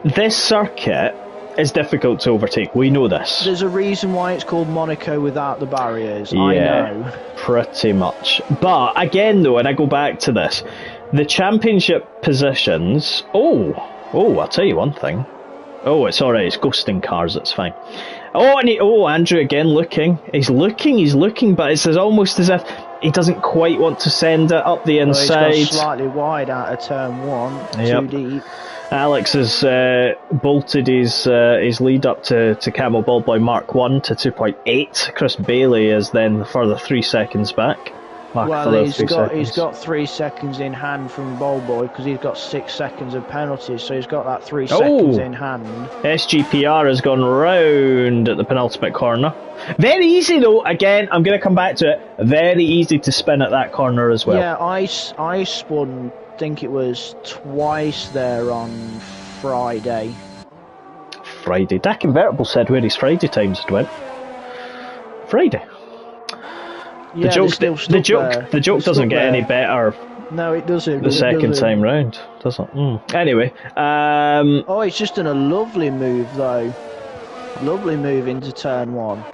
This circuit is difficult to overtake. We know this. There's a reason why it's called Monaco without the barriers. Yeah, I know. Pretty much. But again though, and I go back to this, the championship positions... Oh, I'll tell you one thing. Oh, it's alright, it's ghosting cars, it's fine. Oh, and Andrew again looking. He's looking, but it's almost as if he doesn't quite want to send it up the inside. He's gone slightly wide out of turn 1, too deep. Alex has bolted his lead up to Camel Ballboy Mark 1 to 2.8. Chris Bailey is then further 3 seconds back. He's got 3 seconds in hand from Ballboy because he's got 6 seconds of penalties, so he's got that 3 seconds in hand. SGPR has gone round at the penultimate corner. Very easy though, again, I'm going to come back to it, very easy to spin at that corner as well. Yeah, I spun, I think it was twice there on Friday. Dak Convertible said where his Friday times had went. Friday. Yeah, the joke doesn't get any better. No, it doesn't. The second time round, doesn't. Anyway, it's just done a lovely move though. Lovely move into turn 1.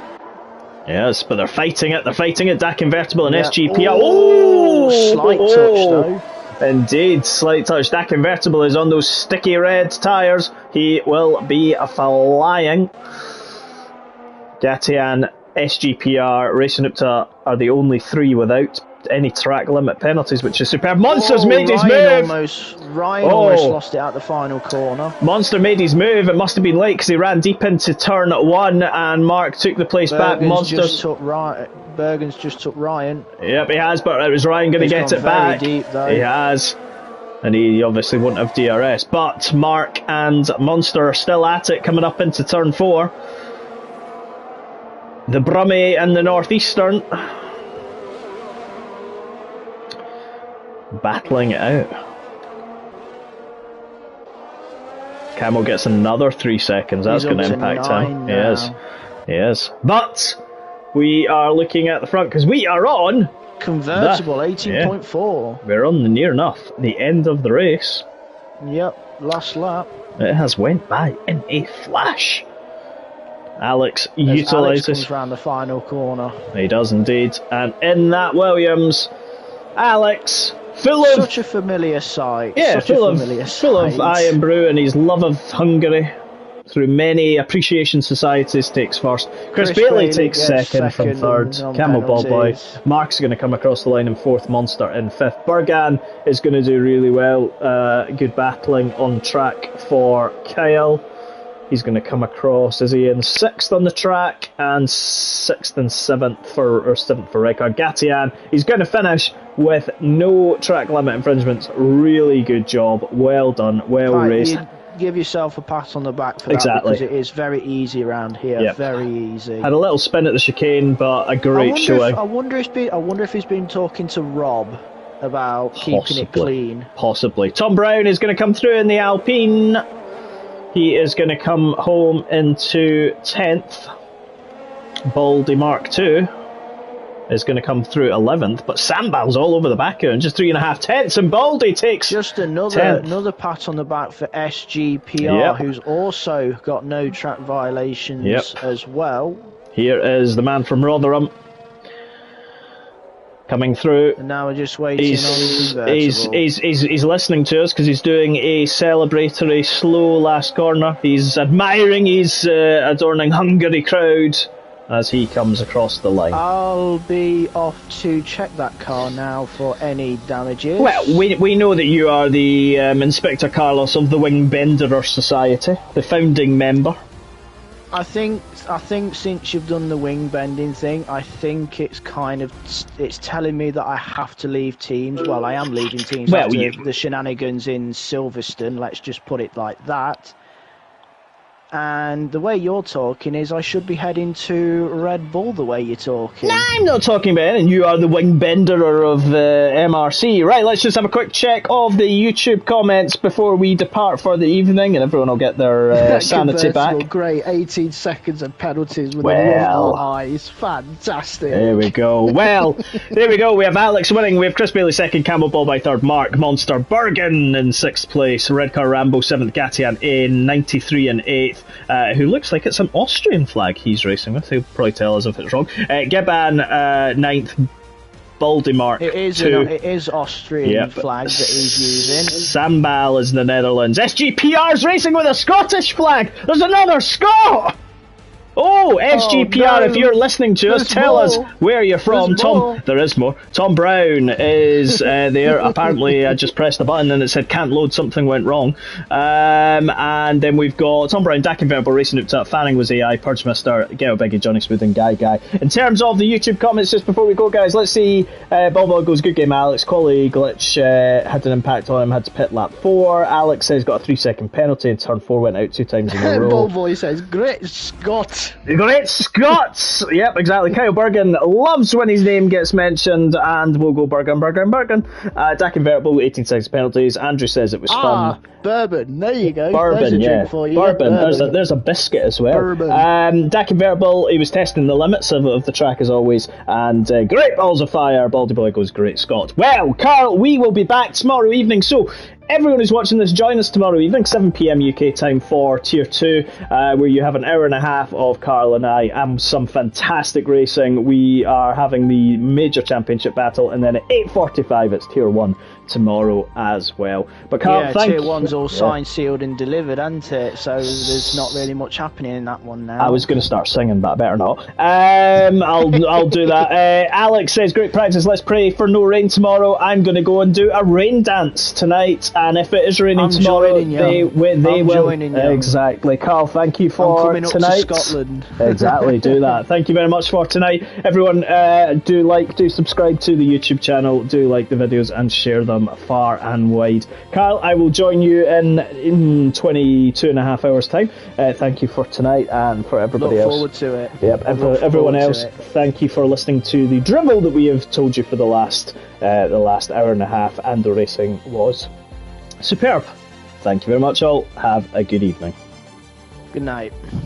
Yes, but they're fighting it. Dak Convertible and SGPR. Slight touch though. Indeed, slight touch. Dak Convertible is on those sticky red tyres. He will be flying. Gatian, SGPR, Racing Upta are the only 3 without any track limit penalties, which is superb. Monster's made his move! Ryan almost lost it at the final corner. Monster made his move. It must have been late because he ran deep into turn 1 and Mark took the place back. Bergen's just took Ryan. Yep, he has, but it was Ryan going to get it back. Deep, though. He has. And he obviously wouldn't have DRS. But Mark and Monster are still at it, coming up into turn 4. The Brummie and the Northeastern battling it out. Camel gets another 3 seconds. That's going to impact him. He is. But we are looking at the front because we are on convertible 18.4. We're on the near enough the end of the race. Yep, last lap. It has went by in a flash. Alex utilises. Alex comes round the final corner. He does indeed, and in that Williams, Alex, such a familiar sight. Yeah, full of Iron Brew and his love of Hungary through many appreciation societies takes first. Chris Bailey takes second from third. Camel Ball Boy. Mark's going to come across the line in fourth. Monster in fifth. Bergan is going to do really well. Good battling on track for Kyle. He's going to come across. Is he in sixth on the track? And sixth and seventh for Rickard Gatian. He's going to finish with no track limit infringements. Really good job. Well done. Well raced. Give yourself a pat on the back for that because it is very easy around here. Yep. Very easy. Had a little spin at the chicane, but a great showing. I wonder if he's been talking to Rob about keeping it clean. Possibly. Tom Brown is going to come through in the Alpine. He is going to come home into 10th. Baldy Mark II is going to come through 11th, but Sambal's all over the back here, and just 3.5 tenths, and Baldy takes just another pat on the back for SGPR, who's also got no track violations as well. Here is the man from Rotherham coming through. And now we're just waiting on the he's listening to us because he's doing a celebratory slow last corner. He's admiring his adorning Hungary crowd as he comes across the line. I'll be off to check that car now for any damages. Well, we know that you are the Inspector Carlos of the Wing Benderer Society, the founding member. I think since you've done the wing bending thing, I think it's telling me that I have to leave teams. Well, I am leaving teams after the shenanigans in Silverstone. Let's just put it like that. And the way you're talking is I should be heading to Red Bull the way you're talking. Nah, I'm not talking about it, and you are the wing benderer of MRC. Right, let's just have a quick check of the YouTube comments before we depart for the evening, and everyone will get their sanity back. Great, 18 seconds of penalties with the little eyes. Fantastic. There we go. Well, there we go. We have Alex winning. We have Chris Bailey second, Camel Ball by third, Mark Monster Bergen in sixth place, Red Car Rambo seventh, Gatian in 93 and eighth. Who looks like it's an Austrian flag he's racing with. He'll probably tell us if it's wrong. Giban, 9th. Baldy Mark II. It is Austrian flag that he's using. Sambal is in the Netherlands. SGPR's racing with a Scottish flag. There's another Scot! Oh, SGPR, if you're listening to us, tell us where you're from. Tom, there is more. Tom Brown is there. Apparently, I just pressed the button and it said can't load, something went wrong. And then we've got Tom Brown, Dak Convertible, Racing Upta, Fanning was AI, Purge Mister, Ghetto Biggie, Johnny Smooth, and Guy. In terms of the YouTube comments, just before we go, guys, let's see. Bobo goes, good game, Alex. Quality glitch had an impact on him, had to pit lap 4. Alex says got a 3-second penalty in turn 4, went out 2 times in a row. Bobo says, great Scott. Great Scots! Yep, exactly. Kyle Bergen loves when his name gets mentioned, and we'll go Bergen. Dak Convertible, 18 seconds penalties. Andrew says it was fun. Bourbon, there you go. Bourbon, drink for you. Bourbon. There's a biscuit as well. Bourbon. Dak Convertible, he was testing the limits of the track as always, and great balls of fire. Baldy Boy goes, great Scott. Well, Carl, we will be back tomorrow evening, so everyone who's watching this, join us tomorrow evening, 7 p.m. UK time for Tier 2, where you have an hour and a half of Carl and I and some fantastic racing. We are having the Major Championship battle, and then at 8:45 it's Tier 1 tomorrow as well. But Carl, Tier 1's all signed, sealed and delivered, isn't it? So there's not really much happening in that one now. I was going to start singing, but I better not. I'll do that. Alex says, great practice, let's pray for no rain tomorrow. I'm going to go and do a rain dance tonight, and if it is raining tomorrow, they will. Exactly. Carl, thank you for tonight. I'm coming up to Scotland. Exactly, do that. Thank you very much for tonight. Everyone, do subscribe to the YouTube channel, do like the videos and share them far and wide. Kyle, I will join you in 22 and a half hours time. Thank you for tonight, and for everybody else. Look forward to it. Yep, and for everyone else, thank you for listening to the drivel that we have told you for the last hour and a half, and the racing was superb. Thank you very much all. Have a good evening. Good night.